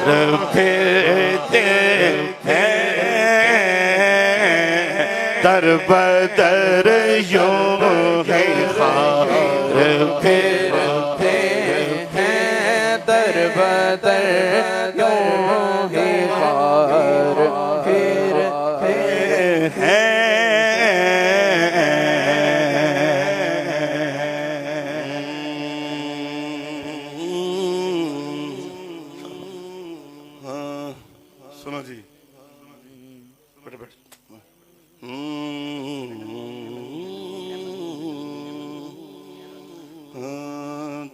پھرتے ہیں در بدر یوں ہی خار پھرتے ہیں در بدر یوں ہی خار پھرتے ہیں سنو جی بیٹھے بیٹھے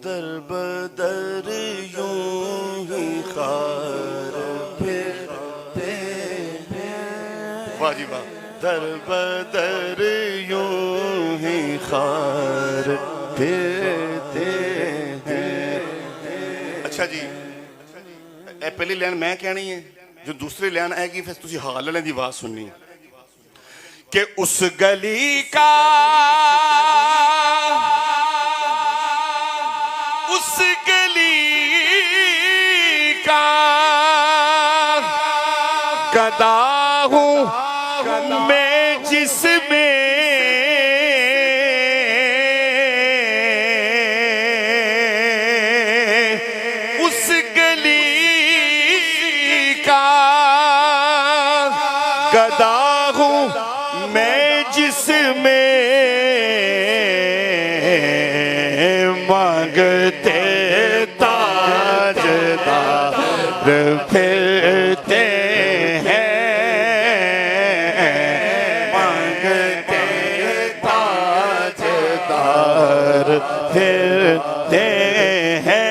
در بدر یوں ہی خار پھرتے ہیں واہ جی واہ در بدر یوں ہی خار پھرتے ہیں اچھا جی اے پہلی لین میں کہنی ہے جو دوسری لین آئے گی پھر تسی حالہ دی آواز سننی ہے کہ اس گلی کا اس گلی کا گدا ہوں میں جس میں اس گلی کا گدا ہوں میں جس میں مانگتے تاجدار پھرتے ہیں مانگتے تاجدار پھرتے ہیں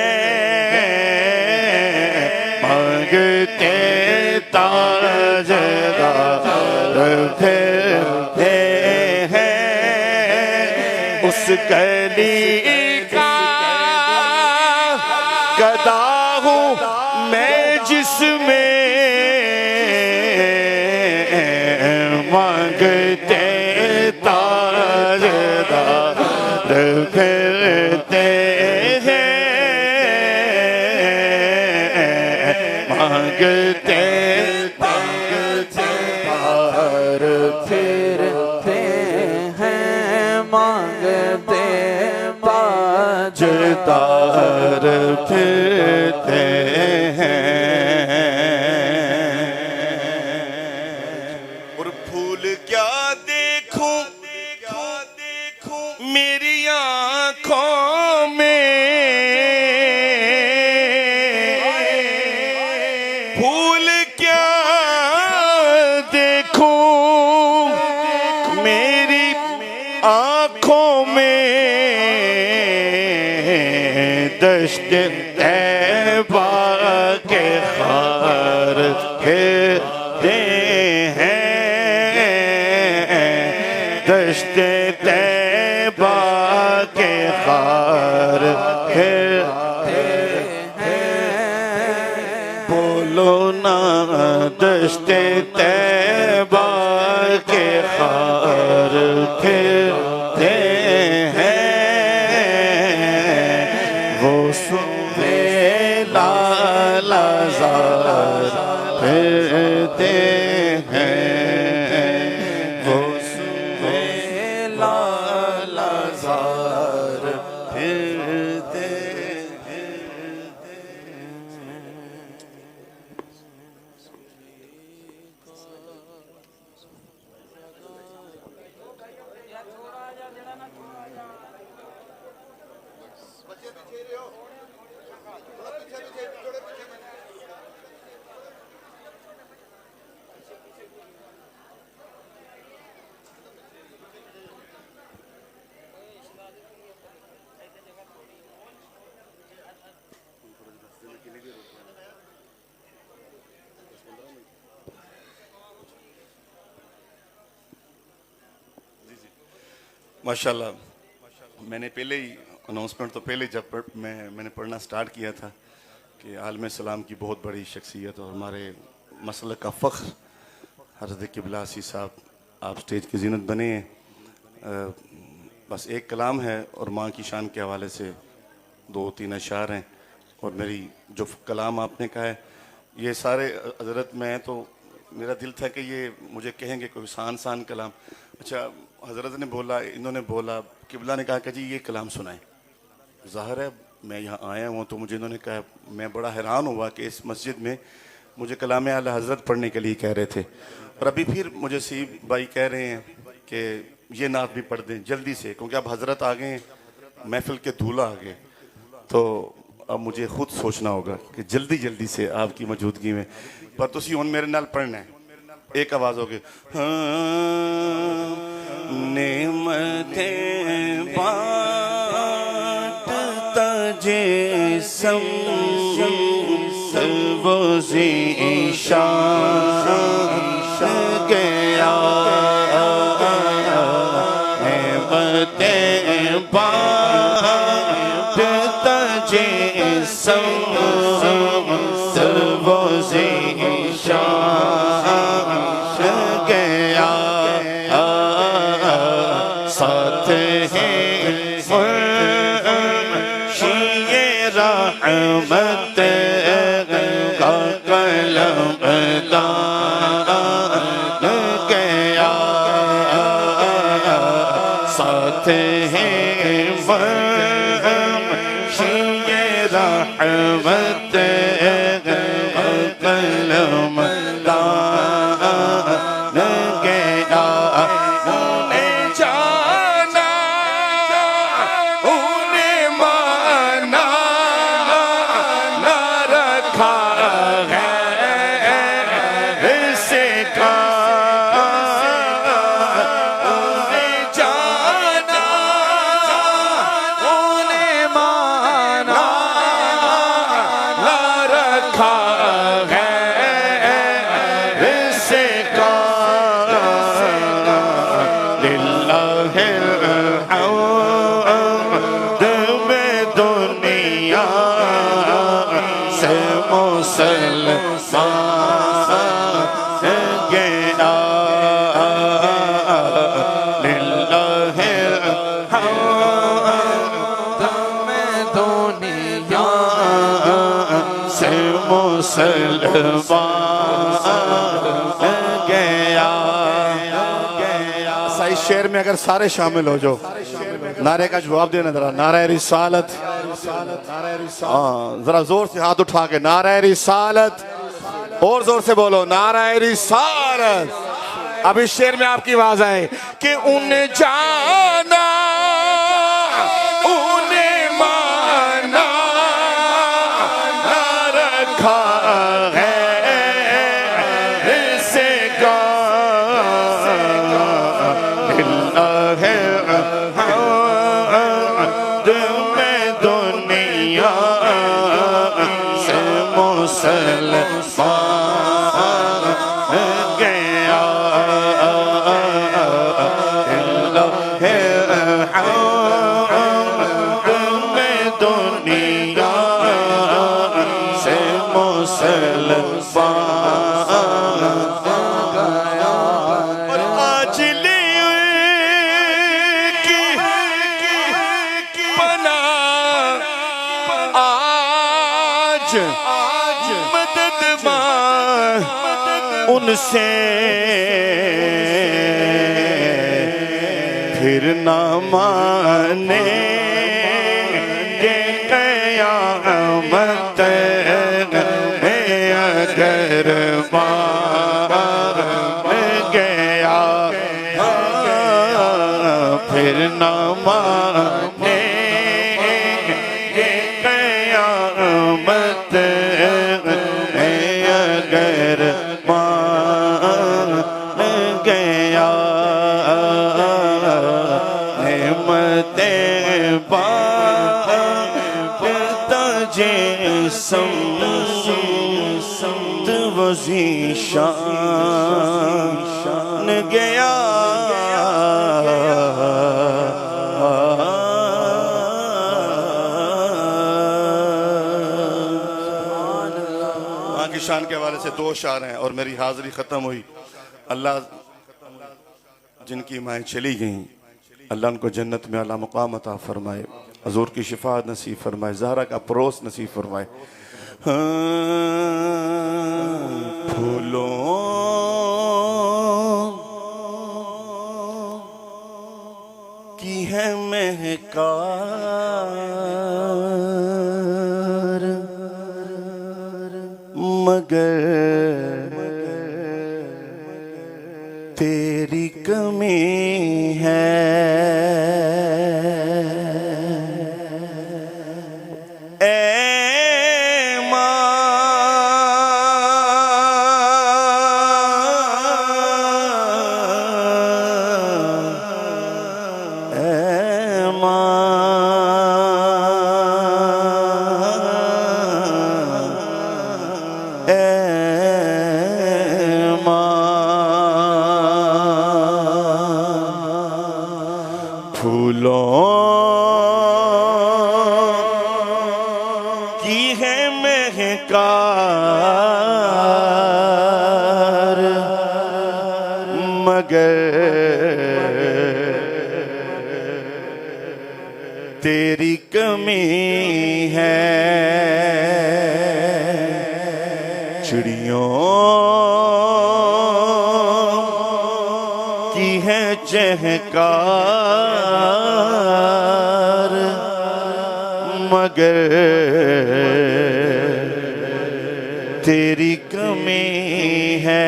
مانگتے تاجدار پھرتے ہیں اس گلی کا گدا ہوں میں جس میں مانگتے تاجدار پھرتے ہیں مانگتے تاجدار پھرتے ہیں مانگتے تاجدار پھرتے ہیں اور پھول کیا دیکھوں میری آنکھوں میں پھول کیا دیکھوں میری آنکھوں میں دشت طیبہ کے خار کھلتے ہیں دشت طیبہ کے خار کھلتے ہیں بولو نا دشت طیبہ کے خار کھلتے ہیں وہ سوے لالا زار پھرتے ہیں وہ سوے لالا زار پھرتے ہیں ماشاءاللہ میں نے پہلے ہی اناؤنسمنٹ تو پہلے جب میں نے پڑھنا سٹارٹ کیا تھا کہ عالم اسلام کی بہت بڑی شخصیت اور ہمارے مسلک کا فخر حضرت قبلہ سی صاحب آپ سٹیج کی زینت بنے ہیں بس ایک کلام ہے اور ماں کی شان کے حوالے سے 2-3 اشعار ہیں اور میری جو کلام آپ نے کہا ہے یہ سارے حضرت میں تو میرا دل تھا کہ یہ مجھے کہیں گے کوئی آسان کلام. اچھا حضرت نے بولا, انہوں نے بولا, قبلہ نے کہا کہ جی یہ کلام سنائیں. ظاہر ہے میں یہاں آیا ہوں تو مجھے انہوں نے کہا, میں بڑا حیران ہوا کہ اس مسجد میں مجھے کلام اعلی حضرت پڑھنے کے لیے کہہ رہے تھے, اور ابھی پھر مجھے سی بھائی کہہ رہے ہیں کہ یہ نعت بھی پڑھ دیں جلدی سے, کیونکہ اب حضرت آ گئے ہیں, محفل کے دولہا آ گئے, تو اب مجھے خود سوچنا ہوگا کہ جلدی جلدی سے آپ کی موجودگی میں. پر تسی ہن میرے نال پڑھنا ہے, ایک آواز ہوگی. نعمتیں بانٹتا جسم وہ ذیشان گیا, نعمتیں بانٹتا جسم وہ ذیشان گیا, ساتھ ہے فرشی رحمت کا قلم دان گیا, ساتھ ہے فرشی رحمت کا قلم دان گیا. انہیں جانا انہیں مانا نہ رکھا ہے سکھا, انہیں جانا انہیں مانا نہ رکھا ہے سکھا. للہ الحمد میں دنیا سے مسلمان گیا, للہ الحمد میں دنیا سے مسلمان گیا. اس شعر میں اگر سارے شامل ہو جو نعرے کا جواب دینا, ذرا نعرہ رسالت, ذرا زور سے ہاتھ اٹھا کے نعرہ رسالت, اور زور سے بولو نعرہ رسالت. اب اس شعر میں آپ کی آواز آئے کہ انہیں جانا انہیں مانا نہ رکھا ہے سکھا, میں دنیا سے مسلمان گیا, میں دنیا سے مسلمان گیا. اور آج آج مدد مانگ ان سے پھر نہ مانے گے قیامت اگر مار گیا, پھر نہ مانے گے قیامت اگر مان گیا. نعمتیں بانٹتا جسم وہ ذیشان گیا, کی شان کے حوالے سے 2 اشعار ہیں اور میری حاضری ختم ہوئی. اللہ جن کی مائیں چلی گئیں, اللہ ان کو جنت میں اعلیٰ مقام عطا فرمائے, حضور کی شفاعت نصیب فرمائے, زہرا کا پروس نصیب فرمائے. مگر تیری کمی ہے پھولوں کی ہے مہکار مگر تیری کمی ہے چڑیوں کی ہے چہکار مگر تیری کمی ہے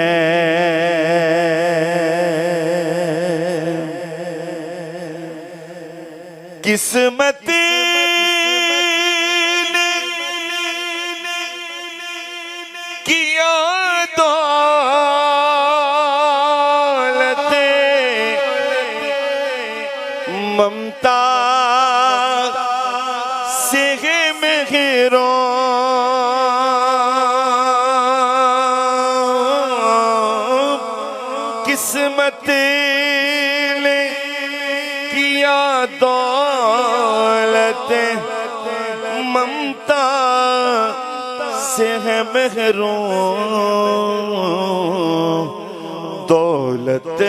قسمت نے کیا دولت ممتا سے محروم قسمت نے کیا دولت ممتا سے ہے محروم دولت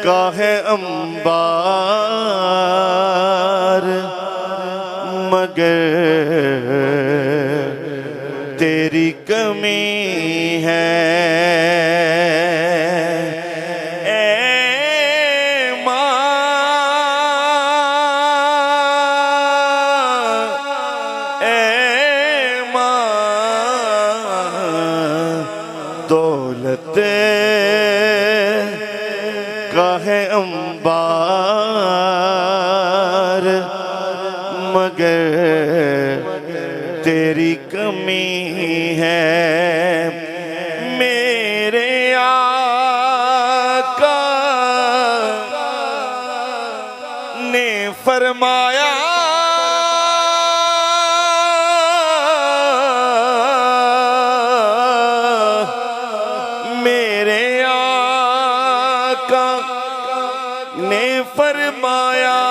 کا ہے انبار مگر تیری کمی ہے دولت کا ہے انبار مگر تیری کمی ہے میرے آقا نے فرمایا نے فرمایا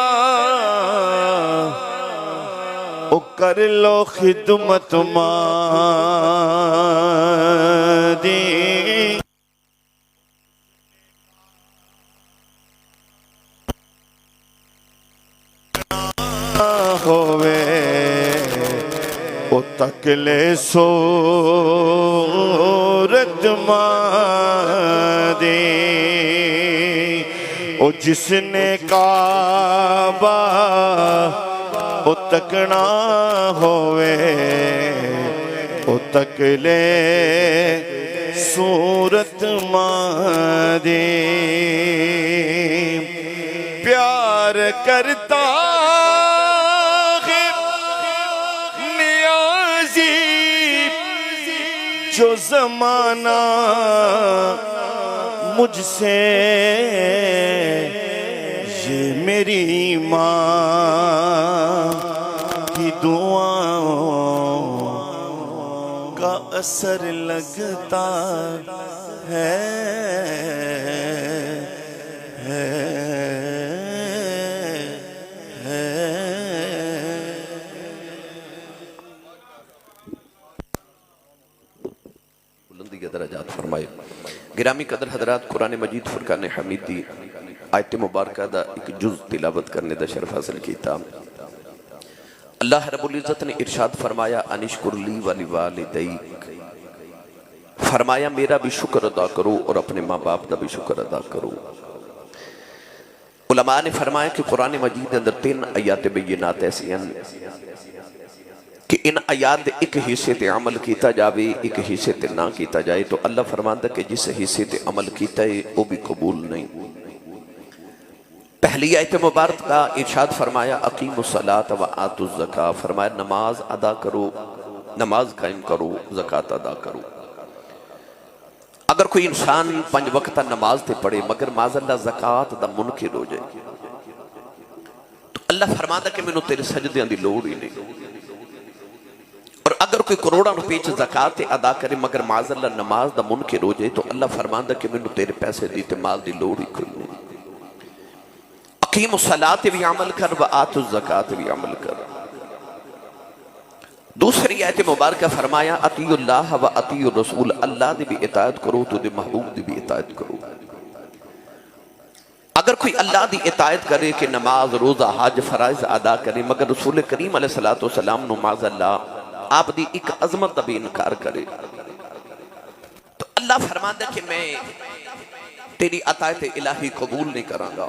او کر لو خدمت مادی ہوئے او تکلے صورت مادی او جس نے کعبہ او تکنا ہوئے او تکلے صورت مادی پیار کرتا ہے نیازی جو زمانہ مجھ سے یہ میری ماں کی دعاؤں کا اثر لگتا ہے بلندی کے درجات فرمائے گرامی قدر حضرات قرآن مجید فرقان حمیدی آیت مبارکہ دا ایک جز تلاوت کرنے دا شرف حاصل کیتا اللہ رب العزت نے ارشاد فرمایا انشکر لی ولی والدیک فرمایا میرا بھی شکر ادا کرو اور اپنے ماں باپ دا بھی شکر ادا کرو علماء نے فرمایا کہ قرآن مجید اندر 3 آیات بینات ایسی ہیں کہ ان آیات دے ایک حصے تے عمل کیتا جاوے ایک حصے تے نہ کیتا جائے تو اللہ فرماندا کہ جس حصے تے عمل کیتا ہے وہ بھی قبول نہیں۔ پہلی آیت مبارک کا ارشاد فرمایا اقیموا الصلاۃ وآتوا الزکاۃ، فرمایا نماز ادا کرو، نماز قائم کرو، زکوٰۃ ادا کرو۔ اگر کوئی انسان 5 وقتہ نماز تے پڑھے مگر معاذ اللہ زکوٰۃ دا منکر ہو جائے تو اللہ فرماتا کہ مینوں تیرے سجدیاں دی لوڑ ہی نہیں۔ اور اگر کوئی کروڑاں روپے چ زکوٰۃ ادا کرے مگر معاذ اللہ نماز دا منکر ہو جائے تو اللہ فرماتا کہ مینوں تیرے پیسے دی تے مال دی لوڑ ہی کوئی نہیں۔ اقیم الصلاۃ بھی عمل کر وآتوا الزکاۃ بھی عمل کر۔ دوسری آیت مبارکہ فرمایا اطیعوا اللہ و اطیعوا الرسول، اللہ دی بھی اطاعت کرو تو دے محبوب دی بھی اطاعت کرو۔ اگر کوئی اللہ دی اطاعت کرے کہ نماز روزہ حج فرائض ادا کرے مگر رسول کریم علیہ السلام نو معاذ اللہ آپ دی ایک عظمت دا بھی انکار کرے تو اللہ فرماندا کہ میں تیری اطاعت الہی قبول نہیں کراں گا۔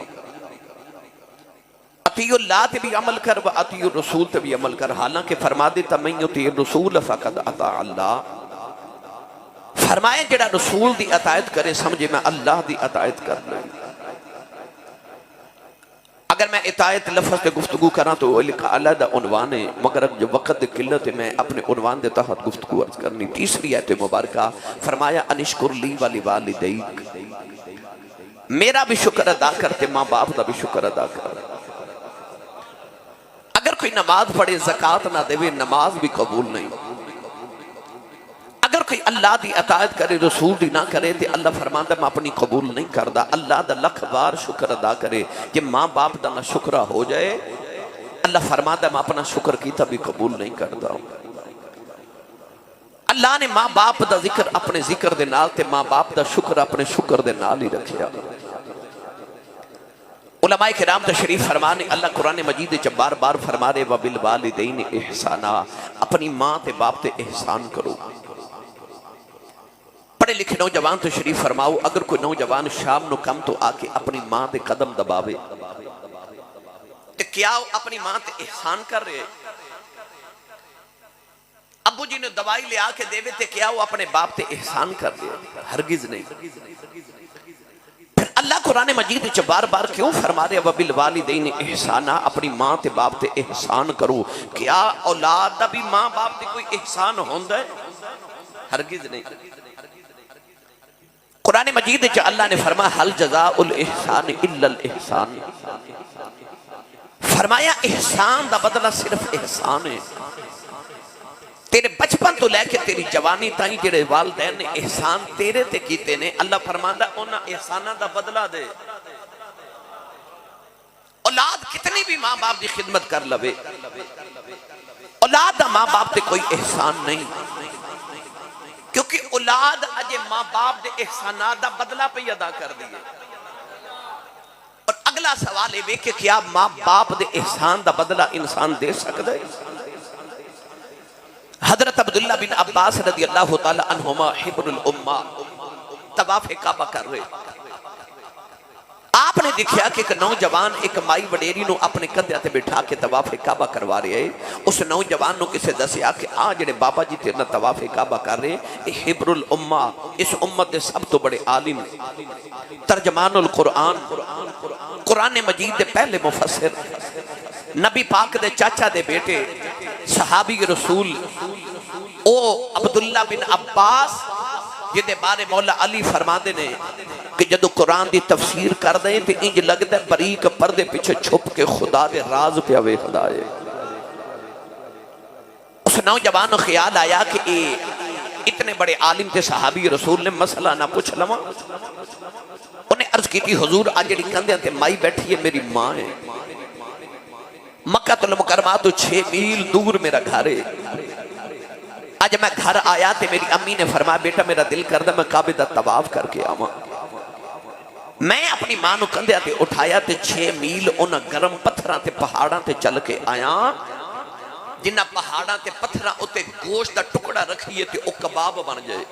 اطیعوا اللہ تے بھی عمل کر و اطیعوا الرسول تے بھی عمل کر، حالانکہ فرما دیتا من یطیع الرسول فقد اطاع اللہ، فرمایا جڑا رسول دی اطاعت کرے سمجھے میں اللہ دی اطاعت کر لوں۔ اگر میں اطاعت لفظ تے گفتگو کراں تو ایک علیحدہ عنوان ہے مگر جو وقت دے قلت ہے میں اپنے عنوان دے تحت گفتگو عرض کرنی۔ تیسری آیت مبارکہ فرمایا انشکر لی ولوالدیک، میرا بھی شکر ادا کرتے ماں باپ دا بھی شکر ادا کر۔ اگر کوئی نماز پڑھے زکوٰۃ نہ دے نماز بھی قبول نہیں۔ اگر کوئی اللہ دی اطاعت کرے رسول دی نہ کرے تو اللہ فرماندا میں اپنی قبول نہیں کردا۔ اللہ دا لکھ بار شکر ادا کرے کہ ماں باپ دا نہ شکرہ ہو جائے، اللہ فرماندا میں اپنا شکر کیتا بھی قبول نہیں کردا۔ اللہ نے ماں باپ دا ذکر اپنے ذکر دے نال تے ماں باپ دا شکر اپنے شکر دے نال ہی رکھیا۔ علماء کرام تشریف فرمانے اللہ قرآن مجید چ بار بار فرما رہے وبالوالدین احسانا، اپنی ماں تے باپ تے احسان کرو۔ پڑھے لکھے نوجوان تشریف فرماؤ، اگر کوئی نوجوان شام نو کم تو آ کے اپنی ماں تے قدم دباوے تے کیا وہ اپنی ماں تے احسان کر رہے؟ ابو جی نے دوائی لے آ کے دے تے کیا وہ اپنے باپ تے احسان کر رہے؟ ہرگز نہیں۔ پھر اللہ قرآن مجید چ بار بار کیوں فرما رہے وبالوالدین احسانا، اپنی ماں تے باپ تے احسان کرو؟ کیا اولاد دا بھی ماں باپ تے کوئی احسان ہوندا ہے؟ ہرگز نہیں۔ قرآن مجید چ اللہ نے فرمایا حل جزاء الاحسان الا الاحسان، فرمایا احسان دا بدلہ صرف احسان ہے۔ تیرے بچپن تو لے کے تیری جوانی تائیں جڑے والدین نے احسان تیرے تے کیتے نے، اللہ فرماندا انہاں احساناں دا بدلہ دے۔ اولاد کتنی بھی ماں باپ دی خدمت کر لوے، اولاد دا ماں باپ تے کوئی احسان نہیں، کیونکہ اولاد اجے ماں باپ دے احسانات دا بدلہ پہ ادا کر دیے۔ اور اگلا سوال ہے کہ کیا ماں باپ دے احسان دا بدلہ انسان دے سکتا ہے؟ حضرت عبداللہ بن عباس رضی اللہ تعالی عنہما حبر الامہ طواف کعبہ کر رہے، آپ نے دیکھا کہ ایک نوجوان ایک مائی وڈیری نو اپنے کندھے تے بٹھا کے طواف کعبہ کروا رہے ہیں۔ اس نوجوان نو کسے دسیا کہ جڑے بابا جی تیرنا طواف کعبہ کر رہے یہ حبر الامہ، اس امت دے سب تو بڑے عالم ترجمان القرآن، قرآن مجید دے پہلے مفسر، نبی پاک دے چاچا دے بیٹے، صحابی رسول او عبداللہ بن عباس جدے بارے مولا علی فرما دے نے کہ جدو قرآن دی تفسیر کر دیں تو انج لگتا ہے بریک پردے پیچھے چھپ کے خدا دے راز پہ آوے خدایے۔ اس نوجوان کو خیال آیا کہ اتنے بڑے عالم تے صحابی رسول نے مسئلہ نہ پوچھ لما، انہیں عرض کی تھی حضور آج جڑی کندھے تے مائی بیٹھی ہے میری ماں ہے، مکہ المکرمہ تو 6 میل دور میرا گھر ہے، آج میں گھر آیا تے میری امی نے فرمایا بیٹا میرا دل کردہ میں کعبے دا طواف کر کے آواں۔ میں اپنی ماں نو کندھے تے اٹھایا تے 6 میل انہاں گرم پتھراں تے پہاڑاں تے چل کے آیا، جنہ پہاڑاں تے پتھراں اتے گوشت دا ٹکڑا رکھیے تے او کباب بن جائے۔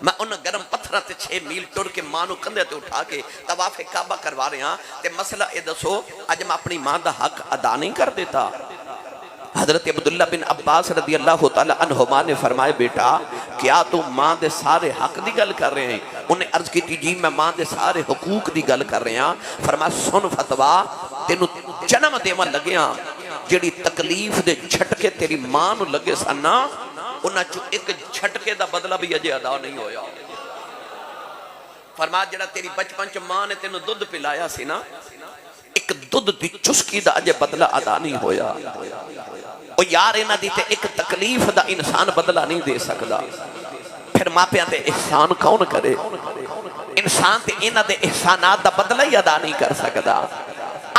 میں انہاں گرم پتھراں تے 6 میل ٹر کے ماں نو کندھے تے اٹھا کے طواف کعبہ کروا رہے ہاں تے مسئلہ اے دسو اج میں اپنی ماں دا حق ادا نہیں کر دیتا؟ حضرت عبداللہ بن عباس رضی اللہ تعالی عنہما نے فرمائے بیٹا کیا تم ماں دے سارے حق دی گل کر رہے ہیں؟ انہیں عرض کی تھی جی میں ماں دے سارے حقوق دی گل کر رہے ہیں۔ فرمایا سن فتوا تینوں جنم دیواں لگیاں جڑی تکلیف دے جھٹکے تیری ماں نو لگے سنا انہاں چو ایک جھٹکے دا بدلہ بھی اجے ادا نہیں ہویا۔ فرمایا جڑا تیری بچپن چ ماں نے تینوں دودھ پلایا سی نا ایک دودھ دی چسکی دا اجے بدلہ ادا نہیں ہویا۔ او یار انہاں دی تے ایک تکلیف دا انسان بدلہ نہیں دے سکدا، پھر ماپیاں تے احسان کون کرے؟ انسان تے انہاں دے احسانات دا بدلہ ہی ادا نہیں کر سکدا۔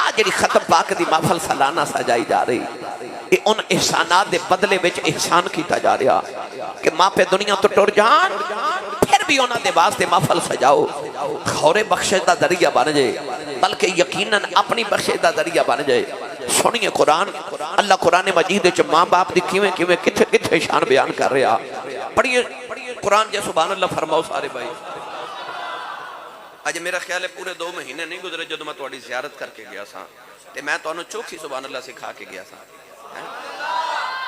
آج جڑی ختم پاک دی محفل سالانہ سجائی جا رہی یہ ان احسانات دے بدلے وچ احسان کیتا جا رہا کہ ماپے دنیا تو ٹر جان پھر بھی انہاں دے واسطے محفل سجاؤ خورے بخشش دا ذریعہ بن جائے بلکہ یقیناً اپنی بخشش دا ذریعہ بن جائے۔ سنیے قرآن، اللہ قرآن مجید وچ ماں باپ دی کیویں کیویں کتھے کتھے شان بیان کر رہا۔ پڑھیے قرآن جے سبحان اللہ فرماؤ سارے بھائی۔ آج میرا خیال ہے پورے 2 مہینے نہیں گزرے جدو میں تواڈی زیارت کر کے گیا سا تے میں تانوں چوکھی سبحان اللہ سکھا کے گیا سا۔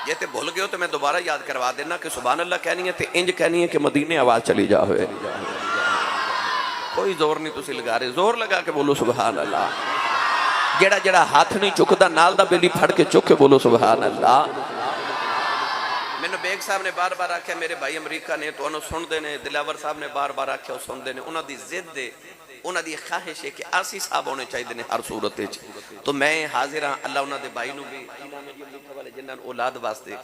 یہ تے بھول گئے ہو تو میں دوبارہ یاد کروا دینا کہ سبحان اللہ کہنی ہے تے انج کہنی ہے کہ مدینے آواز چلی جا ہوئے۔ کوئی زور نہیں تسی لگا رہے، زور لگا کے بولو سبحان اللہ۔ جڑا جڑا ہاتھ نہیں چکدا نال دا بیلی پھڑ کے چک کے بولو سبحان اللہ۔ میں نے بیگ صاحب نے بار بار آکھیا میرے بھائی امریکہ نے تو انہوں سن دے نے، دلاور صاحب نے بار بار آکھیا وہ سن دے نے، انہوں دی ضد دے انہوں دی خواہش ہے کہ آسی صاحب ہونے چاہیے دینے ہر صورت ہے۔ تو میں حاضر ہاں اللہ انہوں دے بھائی نو بھی جنہاں اولاد واسطے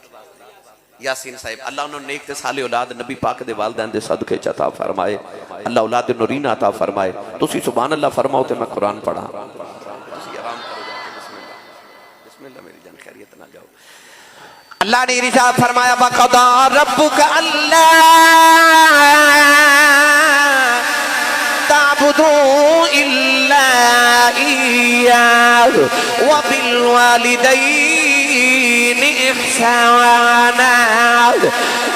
یاسین صاحب اللہ انہوں نے نیک تے سالے اولاد نبی پاک دے والدین دے صدقے عطا فرمائے، اللہ اولاد نورین عطا فرمائے۔ تسی سبحان اللہ فرماؤ تے میں قرآن پڑھا۔ تسی آرام کرو جا کے بسم اللہ، بسم اللہ میری جان خیریت نہ جاؤ۔ اللہ نے ارشاد فرمایا وَقَضَىٰ رَبُّكَ أَلَّا تَعْبُدُوا إِلَّا إِيَّاهُ وَبِالْوَالِدَيْنِ إِحْسَانًا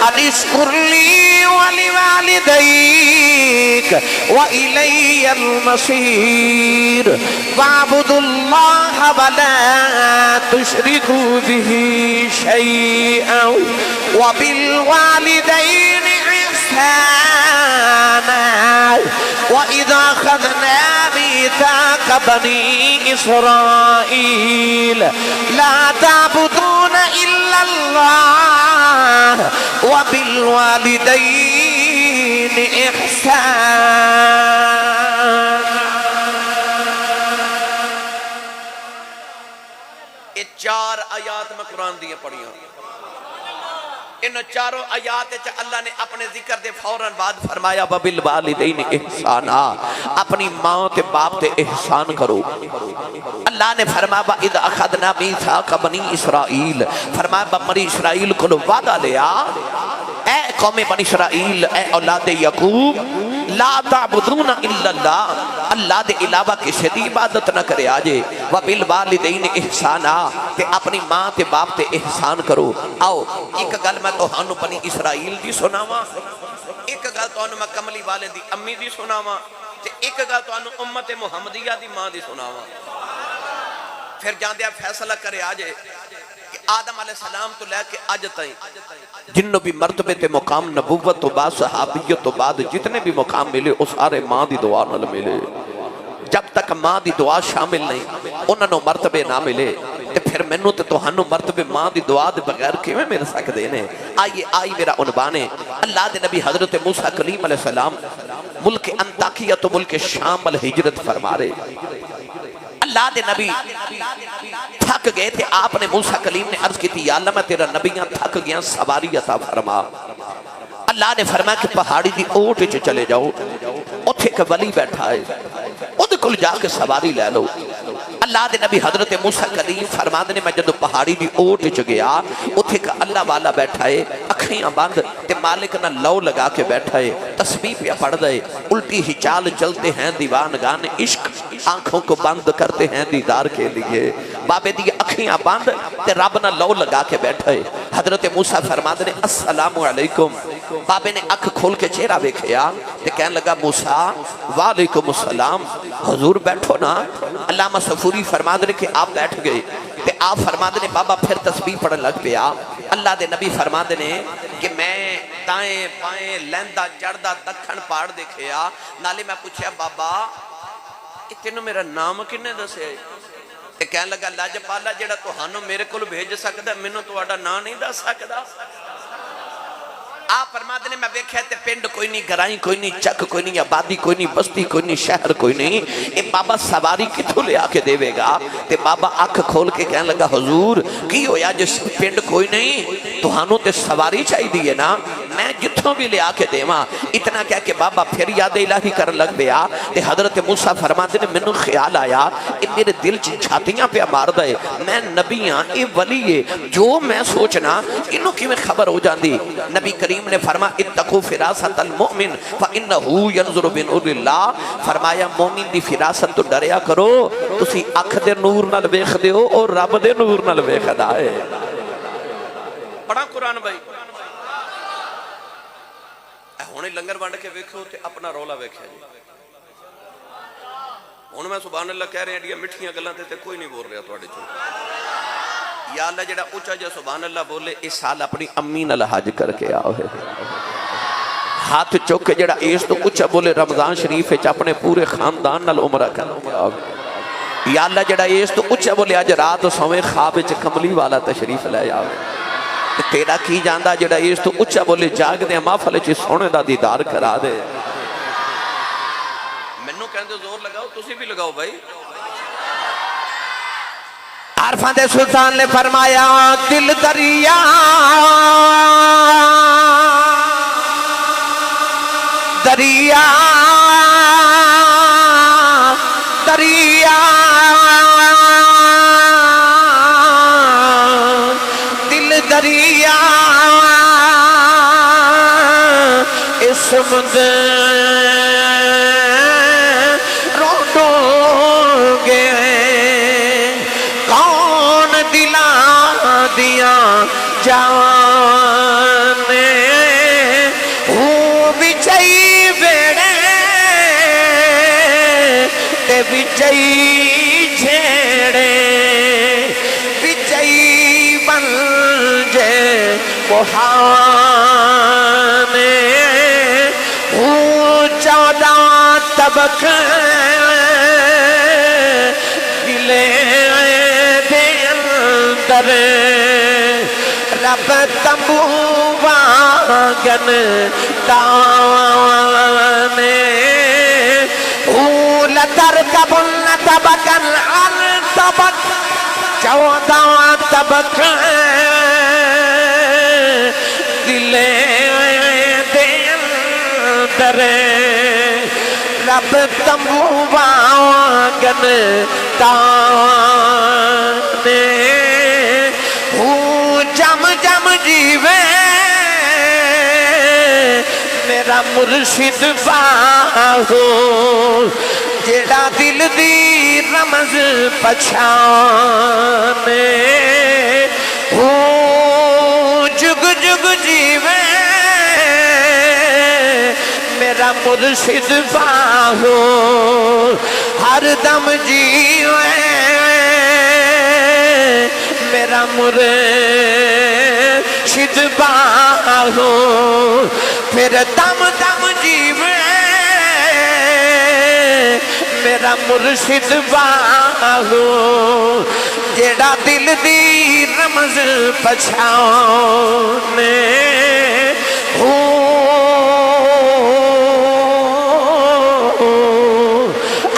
أَنِ اشْكُرْ لِي وَلِوَالِدَيْكَ وَإِلَيَّ الْمَصِيرُ وَاعْبُدُوا اللَّهَ وَلَا تُشْرِكُوا بِهِ شَيْئًا وَبِالْوَالِدَيْنِ إِحْسَانًا وَإِذَا أَخَذْنَا مِيثَاقَ بَنِي إِسْرَائِيلَ لَا تَعْبُدُونَ إِلَّا اللَّهَ وَبِالْوَالِدَيْنِ إِحْسَانًا۔ یہ 4 آیات میں قرآن دیے پڑھی ہوں۔ ان چاروں آیات اللہ نے اپنے ذکر دے فوراً بعد فرمایا وَبِالْوَالِدَيْنِ إِحْسَانًا، اپنی ماں تے باپ تے احسان کرو۔ اللہ نے فرمایا وَإِذْ أَخَذْنَا مِيثَاقَ بَنِي إِسْرَائِيلَ، فرمایا بنی اسرائیل کو وعدہ لیا اے قوم بنی اسرائیل، اے اولاد یعقوب لا تعبدون الا اللہ، اللہ دے علاوہ کسی دی عبادت نہ کرے آجے، وَبِالْوَالِدَيْنِ إِحْسَانًا تے اپنی ماں تے باپ تے احسان کرو۔ آؤ ایک گل میں تو ہنو بنی اسرائیل دی سناواں، ایک گل تو ہنو میں کملی والے دی امی دی سناواں، تے ایک گل تو ہنو امت محمدیہ دی ماں دی سناواں۔ پھر جاندیا فیصلہ کرے آجے کہ آدم علیہ السلام تو لے کے آج تائیں جنوں بھی مرتبے تے مقام نبوت تو بعد صحابیت تو بعد جتنے بھی مقام ملے اس سارے ماں دی دعا نہ ملے۔ جب تک ماں دی دعا شامل نہیں انہوں نے مرتبے نہ ملے تے پھر مینوں تے تہانوں مرتبے ماں دی دعا دے بغیر کیویں مل سکدے نے؟ آئی میرا عنوان ہے اللہ دے نبی حضرت موسیٰ کلیم علیہ السلام ملک انطاکیہ تو ملک شام الہجرت فرما رہے۔ اللہ دے نبی تھک گئے تھے، آپ نے موسیٰ کلیم نے عرض کی تھی یا اللہ میں تیرا نبیاں تھک گیا سواری عطا فرما۔ اللہ نے فرمایا کہ پہاڑی دی اوٹ وچ چلے جاؤ، اتھے ایک ولی بیٹھا ہے اُدھ کل جا کے سواری لے لو۔ اللہ دے نبی حضرت موسیٰ کلیم فرما دے میں جدو پہاڑی دی اوٹ وچ گیا اتھے کا اللہ والا بیٹھا ہے، اکھیاں بند تے مالک نہ لو لگا کے بیٹھا ہے، تسبیح پہ پڑھ دے، الٹی ہی چال چلتے ہیں دیوان گان عشق، آنکھوں کو بند کرتے ہیں دیدار کے لیے۔ بابے دی اکھیاں بند تے رب نہ لو لگا کے بیٹھا ہے۔ حضرت موسیٰ فرما دے السلام علیکم، بابے نے اکھ کھول کے چہرہ دیکھیا تے کہنے لگا موسیٰ وعلیکم السلام، حضور بیٹھو نا۔ علامہ صفوری فرما دے کہ آپ بیٹھ گئے، تے آپ فرما دے بابا پھر تسبیح پڑھن لگ پیا. اللہ دے نبی فرما دے کہ میں دائیں بائیں لیندہ چڑھدا دکھن پہاڑ دیکھیا. نالے میں پوچھیا بابا تینوں میرا نام کنے دسے؟ تے کہنے لگا لاجپالا جڑا تہانوں میرے کول بھیج سکدا مینوں تہاڈا نام نہیں دس سکدا. آپ فرما دے میں ویکھیا تے پنڈ کوئی نہیں، گرائیں کوئی نہیں، چک کوئی نہیں، آبادی کوئی نہیں، بستی کوئی نہیں، شہر کوئی نہیں. اے بابا سواری کتھوں لے آ کے دے گا؟ تے بابا اکھ کھول کے کہنے لگا حضور کی ہویا جس پنڈ کوئی نہیں تہانوں تے سواری چاہی دیئے نا، میں جتھوں بھی لے آ کے دیواں. اتنا کہہ کہ بابا پھر یاد الہی کرن لگ پیا. تے حضرت موسیٰ فرما دے مینوں خیال آیا اے میرے دل چ چھاتیاں پہ مار دے، میں نبی ہاں اے ولی ہے، جو میں سوچنا انہوں کی میں خبر ہو جاندی. نبی کریم نے فرما اتقو فراست المؤمن فإنہو ینظر بنور اللہ. فرمایا مومن دی فراست تو ڈریا کرو، تسی اکھ دے نور نال ویکھ دیو اور رب دے نور نال ویکھدا ہے. پڑھا قرآن بھائی ہونے لنگر بانڈ کے ویکھو تے اپنا رولا ویکھیا جی. ہونے میں سبحان اللہ کہہ رہے ہیں مٹھیاں گلاں تے کوئی نہیں بول رہا تواڈے چوں. یا اللہ جڑا اونچا جا سبحان اللہ بولے اس سال اپنی امی نال حج کر کے آؤ ہے. ہاتھ چوک کے جڑا اس تو اونچا بولے رمضان شریف وچ اپنے پورے خاندان نال عمرہ کر کے آؤ. یا اللہ جڑا اس تو اونچا بولے اج رات سویں خواب وچ کملی والا تشریف لے آؤ. تیرا کی جاندا جڑا اس تو اونچا بولے جاگ دے محفل وچ سونے دا دیدار کرا دے. مینوں کہندے زور لگاؤ تسی بھی لگاؤ بھائی. عارفاں دے سلطان نے فرمایا دل دریا دریا دریا دل دریا اس مندر جانے ہوں بچائی بیڑے تے بچائی جھیڑے بچائی بن جے بہانے ہوں 14 طبق دلے دے اندر رب تمبو واگن تانے لترکبن طبقاً عن طبق 14 طبق دلے دے اندر رب تمبو واگن تانے جم جم جیوے میرا مرشد باہو جیڑا دل دی رمز پچھانے جگ جگ جیوے میرا مرشد باہو ہر دم جیوے میرا مرشد باہو پھر دم دم جیوے میرا مرشد باہو جیڑا دل دی رمز پچھانے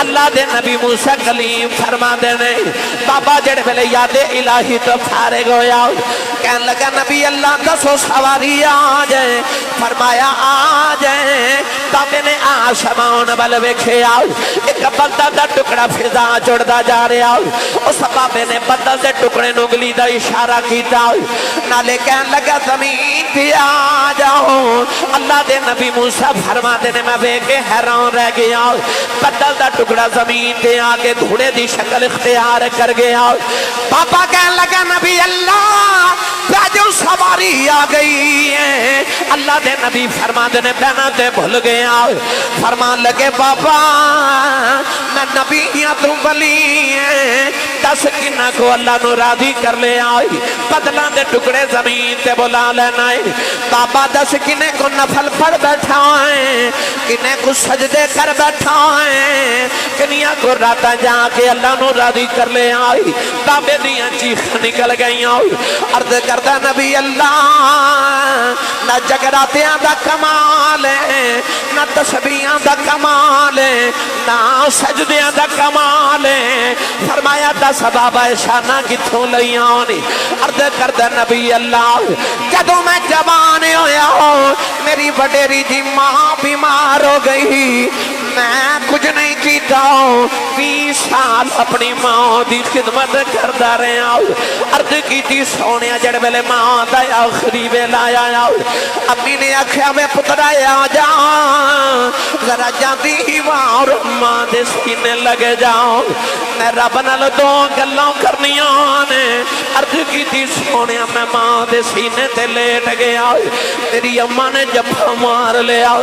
اللہ دے نبی موسیٰ کلیم فرما دینے بابا جڑے ملے یاد الہی تو فارغ ہویا کہنے لگا نبی اللہ دسو سواری آ جائے فرمایا آ جائے بابے نے آسمان بل ویکھے آؤ ایک بدل دا ٹکڑا فضا چڑھدا جا رہے آؤ اس بابے نے بدل دے ٹکڑے نگلی دا اشارہ کیتا نالے کہنے لگا زمین پہ آ جاؤ اللہ دے نبی موسیٰ فرما دینے میں ویکھے حیران رہ گیا بدل دا ٹکڑا زمین پہ آگے گھوڑے دی شکل اختیار کر گیا بابا کہنے لگا نبی اللہ جو سواری آ گئی ہے اللہ دے نبی فرما دے نے بہنا تے بھول گیا فرمان لگے بابا میں نبی ہاں تو ولی ہے دس کنہ کو اللہ نو راضی کر لے آئی بدلاں دے ٹکڑے زمین تے بلا لینا ہے بابا دس کنے کو نفل پڑھ بیٹھا ہے کنے کو سجدے کر بیٹھا ہے کنیا کو راتا جا کے اللہ نو راضی کر لے آئی بابے دیاں چیخ نکل گئی عرض کردہ نبی اللہ نہ جگراتیاں دا کمال ہے نہ تسبیحاں دا کمال ہے نہ سجدیاں دا کمال ہے فرمایا دس بابا شانہ کتھوں لئیاں ہونی عرض کردہ نبی اللہ جدوں میں جوان ہویا ہوں میری وڈیری جی ماں بیمار ہو گئی میں کچھ نہیں کیتا ہوں 20 سال اپنی ماں دی خدمت کردہ رہے ہوں عرض کی تھی سونیا جڑ ویلے ماں دا آخری ویلا آیا امی نے آکھیا میں پترا آ جا ذرا جاندی ہی وہاں ماں دے سینے لگے جاؤ میں رب نال دو گلاں کرنیاں نے عرض کی تھی سونیا میں ماں دے سینے تے لیٹ گیا میری اماں نے جبھا مار لیا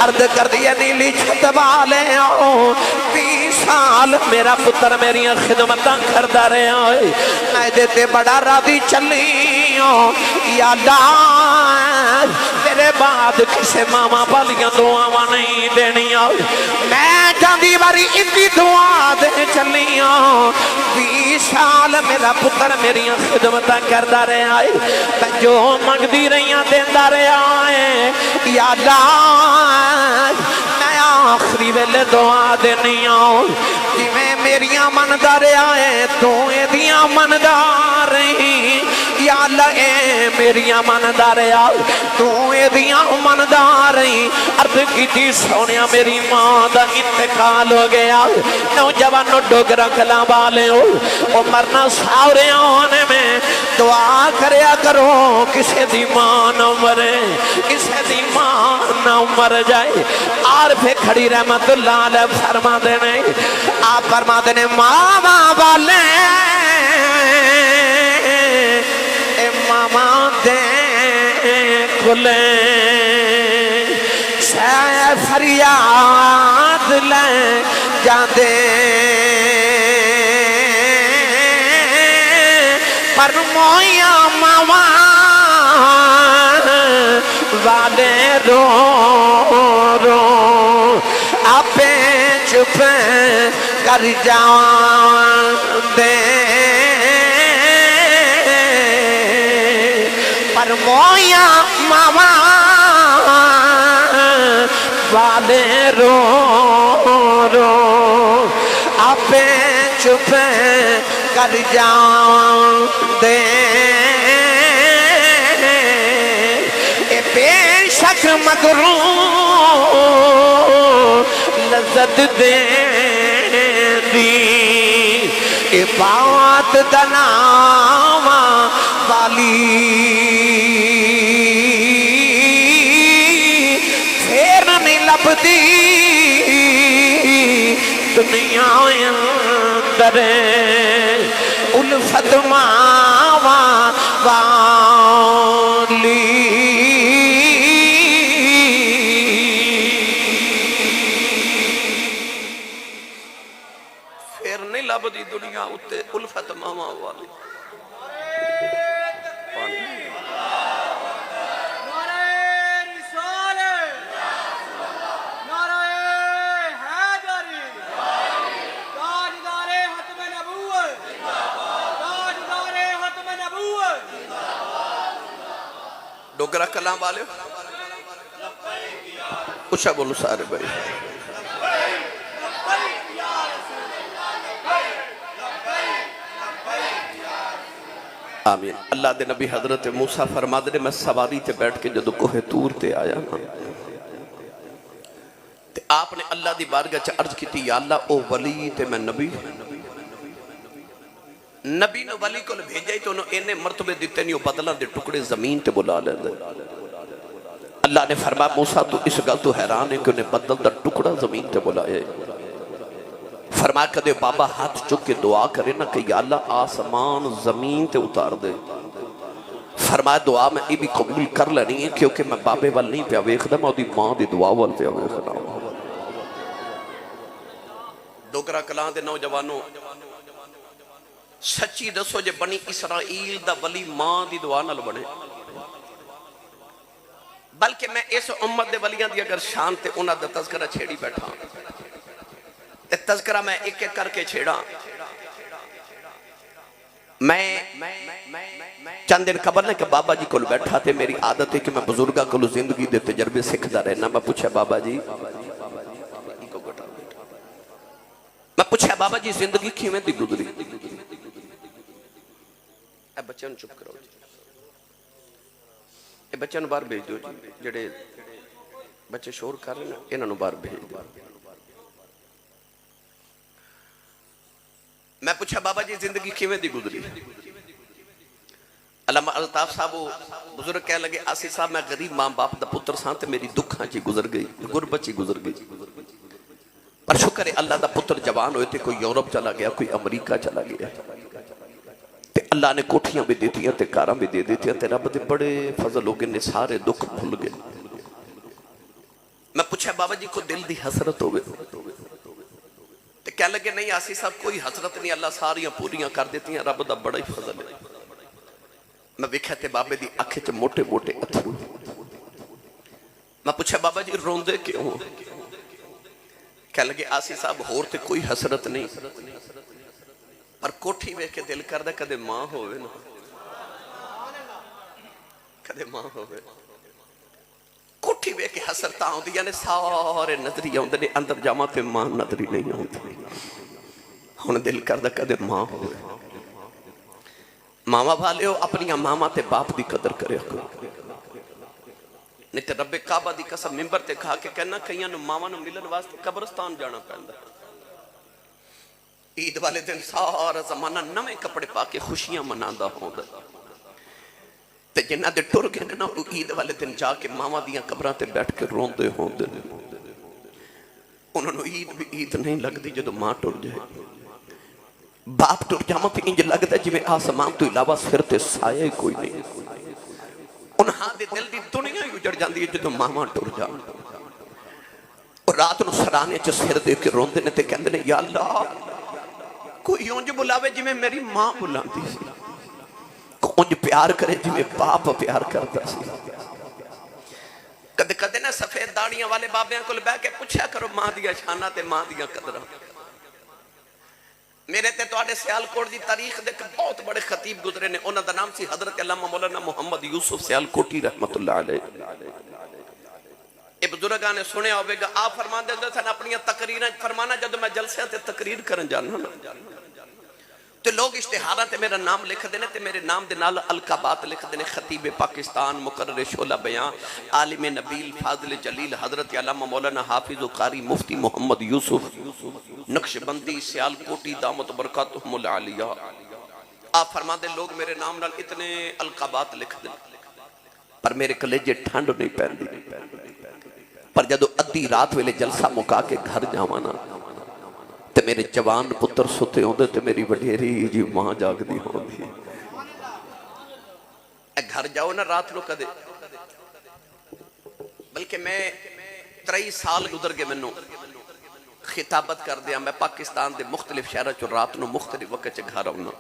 عرض کر دیا نیلی چھت والے آؤ 20 سال میرا پتر میری خدمتاں کردہ رہے آئے میں دیتے بڑا راضی چلی ہوں یا اللہ میرے بعد کسے ماما بالیاں دعاواں نہیں دینی آئے میں جاندی باری اتنی دعا دے چلی ہوں 20 سال میرا پتر میری خدمتاں کردہ رہے آئے میں جو منگ دی رہیاں دیندہ رہے آئے یا اللہ میں آخری ویلے دعا دینی آؤں جی میں میریاں مندہ رہے آئے تو ایدیاں مندہ رہی یا اللہ اے میریاں مندہ رہے آئے تو ایدیاں مندہ رہی عرض کی تھی سونیا میری ماں دا انتقال ہو گیا نوجوانوں ڈوگرہ کلاں والے ہو وہ مرنا ساورے آنے میں دعا کریا کرو کسے دی ماں نہ مرے کسے دی ماں نہ مر جائے عارف کھڑی رحمت اللہ علیہ فرما دینے آپ فرما دینے ماما والے اے ماما دے کھلے سے فریاد لے جاندے پر مویا ماما والے رو رو آپے چپ کر جاؤں دے پر مویا ماما والے رو رو آپے چپ کر جاؤں دے اے بے شک مغرور لذت دے دی اے بات دناما والی پھر نہیں لبدی دنیا اندر الفت ماوا والی پھر نہیں لبدی دنیا اتے الفت ماوا والی ڈوگرہ کلام والے اچھا بولو سارے بھائی آمین اللہ دے نبی حضرت موسیٰ فرما دے میں سواری تے بیٹھ کے جدو کوہ تور تے آیا نا تے آپ نے اللہ دی بارگاہ چا عرض کی تھی یا اللہ او ولی تے میں نبی نبی نے ولی کو بھیجائی تو انہوں انہیں مرتبے دیتے نہیں بدلہ دے ٹکڑے زمین تے بلا لے دے اللہ نے فرمایا موسیٰ تو اس گل تو حیران ہے کہ انہیں بدل دا ٹکڑا زمین تے بلائے فرمایا کدے بابا ہاتھ چک کے دعا کرے نا کہ یا اللہ آسمان زمین تے اتار دے فرمایا دعا میں یہ بھی قبول کر لینی ہے کیونکہ میں بابے وال نہیں پیا ویکھدا میں دی ماں دی دعا وال پیا ویکھدا ڈوگرا کلاں دے نوجوانوں سچی دسو جے بنی اسرائیل دا ولی ماں دی دعا نال بنے بلکہ میں اس امت دے ولیاں دی اگر شان تے انہاں دا تذکرہ چھیڑی بیٹھا تے تذکرہ میں ایک ایک کر کے چھیڑا میں چند دن قبل نے کہ بابا جی کو بیٹھا تھے میری عادت ہے کہ میں بزرگاں کو زندگی دے تجربے سکھدا رہنا میں پوچھا بابا جی بابا جی زندگی کیویں دی گزری اے بچوں چپ کرو جی اے بچوں باہر بھیج دو جی جڑے بچے شور کر رہے ہیں انہاں نوں باہر بھیج دو میں پوچھا بابا جی زندگی کیویں دی گزری علامہ الطاف صاحب بزرگ کہہ لگے آسی صاحب میں غریب ماں باپ دا پتر سان تے میری دکھاں چی گزر گئی غربت چی گزر گئی پر شکر ہے اللہ دا پتر جوان ہوئے تھے کوئی یورپ چلا گیا کوئی امریکہ چلا گیا تے اللہ نے کوٹھیاں بھی دیتی ہیں تے کاراں بھی دے دیتی ہیں تے رب دے بڑے فضل ہو گئے نے سارے دکھ بھول گئے میں پوچھا بابا جی کو دل دی حسرت ہو گئے تے کہہ لگے نہیں آسی صاحب کوئی حسرت نہیں اللہ ساریاں پوریاں کر دیتی ہیں رب دا بڑا ہی فضل ہے میں ویکھیا تے بابے دی اکھ وچ موٹے موٹے اتھرو میں پوچھا بابا جی روندے کیوں کہہ لگے آسی صاحب ہور تے کوئی حسرت نہیں پر کوٹھی وے کے دل کردہ کدے ماں ہوئے نا کدے ماں ہوئے کوٹھی وے کے حسرتاں ہوندی یعنی سارے نظری ہوندے نے اندر جاواں تے ماں نظری نہیں ہوندی ہن دل کردہ کدے ماں ہوئے ماما والے ہو اپنی ماما تے باپ دی قدر کرے نہیں تے رب کعبہ دی قسم ممبر تے کھا کے کہنا کئیاں نو ماما نو ملن واسطے قبرستان جانا پیندا عید والے دن سارا زمانہ نویں کپڑے پا کے خوشیاں مناندا ہوندا تے جنہاں دے ٹر گئے نا عید والے دن جا کے ماما دیاں قبراں تے بیٹھ کے روندے ہوندے انہاں نو عید بھی عید نہیں لگدی جدوں ماں ٹر جائے باپ ٹر جاواں تے انج لگدا جویں آسمان تو علاوہ سر تے سایہ کوئی نہیں انہاں دے دل دی دنیا ہی اجڑ جاندی ہے جدوں ماما ٹر جان اور رات نو سرانے چ سر دے کے روندے نے تے کہندے نے یا اللہ کوئی اونج بلاوے جی میں میری ماں بلاندی سی اونج پیار کرے جی میں باپ پیار کرتا سی کدے کدے نا سفید داڑیاں والے بابیاں کول بیٹھ کے پوچھا کرو ماں دیا شانہ تے ماں دیا قدرہ میرے تے تواڈے سیالکوٹ دی تاریخ دے بہت بڑے خطیب گزرے نے انہاں دا نام سی حضرت علامہ مولانا محمد یوسف سیالکوٹی رحمت اللہ علیہ اے بزرگاں نے سنیا ہوئے گا آپ فرمان دے سن اپنی تقریراں فرمانا جب میں جلسیاں تے تقریر کرن جانا تے لوگ اشتہاراں تے میرا نام لکھ دینے تے میرے نام دے نال القابات لکھ دینے خطیب پاکستان مقرر شعلہ بیان عالم نبیل فاضل جلیل حضرت علامہ مولانا حافظ و قاری مفتی محمد یوسف نقش بندی سیالکوٹی دامت برکاتہم العالیہ آپ فرما دے لوگ میرے نام نال اتنے القابات لکھ دیں پر میرے کلیجے ٹھنڈ نہیں پہندی پر جدو ادھی رات ویلے جلسہ مکا کے گھر جاوانا تے میرے جوان پتر ستے ہوندے تے میری وڈیری جی ماں جاگ دی ہوندی اے گھر جاؤ نا رات نو کدے بلکہ میں 3 سال گزر گئے منو خطابت کر دیا میں پاکستان دے مختلف شہرہ چو رات نو مختلف وقت چے گھر آؤنا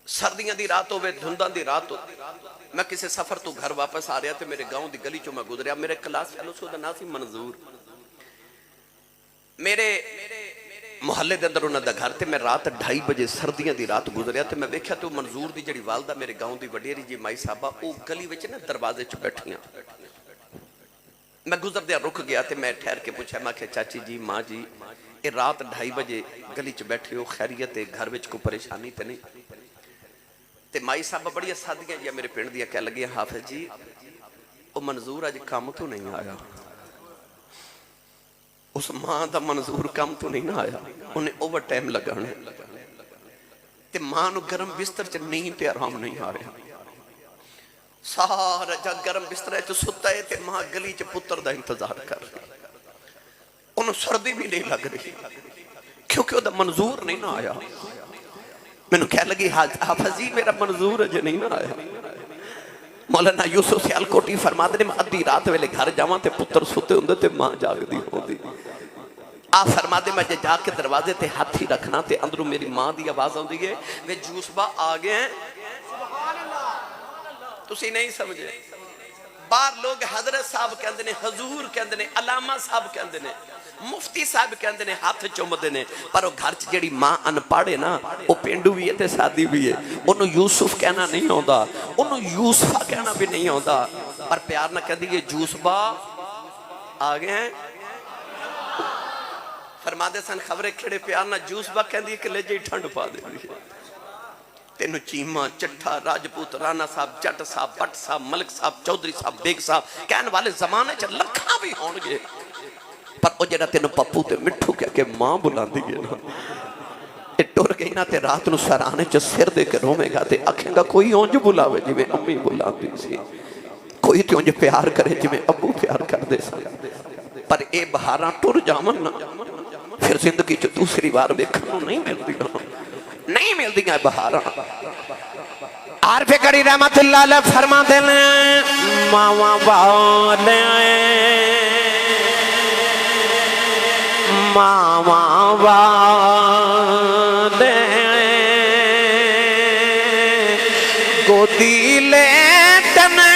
سردیاں دی رات ہوئے دھنداں دی رات ہو میں کسی سفر تو گھر واپس آ رہا تھے میرے گاؤں دی گلی چو میں گزریا میرے کلاس فیلو سو دا ناسی منظور میرے محلے دے اندر انہاں دا گھر تے میں رات 2:30 بجے سردیاں دی رات گزریا تے میں ویکھیا تو منظور دی جڑی والدہ میرے گاؤں دی وڈیری جی مائی صاحبہ او گلی وچ نا دروازے چ بیٹھیاں میں گزر دیا رک گیا تے میں ٹھہر کے پوچھا میں کہ چاچی جی ماں جی اے رات 2:30 بجے گلی چ بیٹھے ہو خیریت ہے گھر وچ کو پریشانی تے نہیں تے مائی صاحبہ بڑی سادیاں جی میرے پنڈ دیا کہہ لگی حافظ جی او منظور اج کام تو نہیں آیا اس ماں دا منظور کام تو نہیں آیا انہیں اوور ٹائم لگانے تے ماں نو گرم بستر چ نہیں تے آرام نہیں آ رہا سارا جا گرم بستر ہے چ ستا ہے تے ماں گلی چ پتر دا انتظار کر رہی انہوں سردی بھی نہیں لگ رہی کیونکہ وہ دا منظور نہیں نہ آیا میں نے کہہ لگی حافظ جی میرا منظور اجے نہیں نہ آیا. مولانا یوسف سیالکوٹی فرماتے ہیں میں ادھی رات ویلے گھر جاواں تے پتر ستے ہوندے تے ماں جاگدی ہوندی. آپ فرماتے میں جا کے دروازے تے ہاتھ ہی رکھنا تے اندروں میری ماں دی آواز ہوندی ہے وہ جوسبا آ گئے ہیں. تسی نہیں سمجھے. باہر لوگ حضرت صاحب کہندے نے، حضور کہندے نے، علامہ صاحب کہندے نے، مفتی صاحب کہندے نے، ہاتھ چومدے نے، پر وہ گھر چ جڑی ماں ان پڑھے نا وہ پینڈو بھی ہے تے سادی بھی ہے. انہوں یوسف کہنا نہیں ہوندا، انہوں یوسفہ کہنا بھی نہیں ہوندا، پر پیار نہ کہہ دیئے جوسبا آ گئے ہیں. فرمادے سن خبریں کھڑے پیار نہ جوسبا کہہ دیئے کہ لے جائی ٹھنڈ پا دے دی. تینو چیمہ چٹھا راجپوت رانا صاحب جٹ صاحب بٹ صاحب ملک صاحب چودری صاحب بیگ صاحب کہنے والے زمانے چا لکھا بھی ہون گے، پر او جڑا تینو پپو تے مٹھو کہہ کے ماں بلان دی گئے نا ٹور گئی نا تے رات نو سرانے چا سر دے کے رومے گا تے آکھیں گا کوئی اونج بلاوے جی میں امی بلان دی سی، کوئی تے اونج پیار کرے جی میں ابو پیار کر دے سی. پر اے بہاراں ٹور جامن نا پھر زندگی چا دوسری بار دیکھنو نہیں ملتی نا، نہیں ملتی ہیں بہاراں. عارف کری رحمت اللہ علیہ فرما دیں ماما والے ماما والے گودی لیٹنے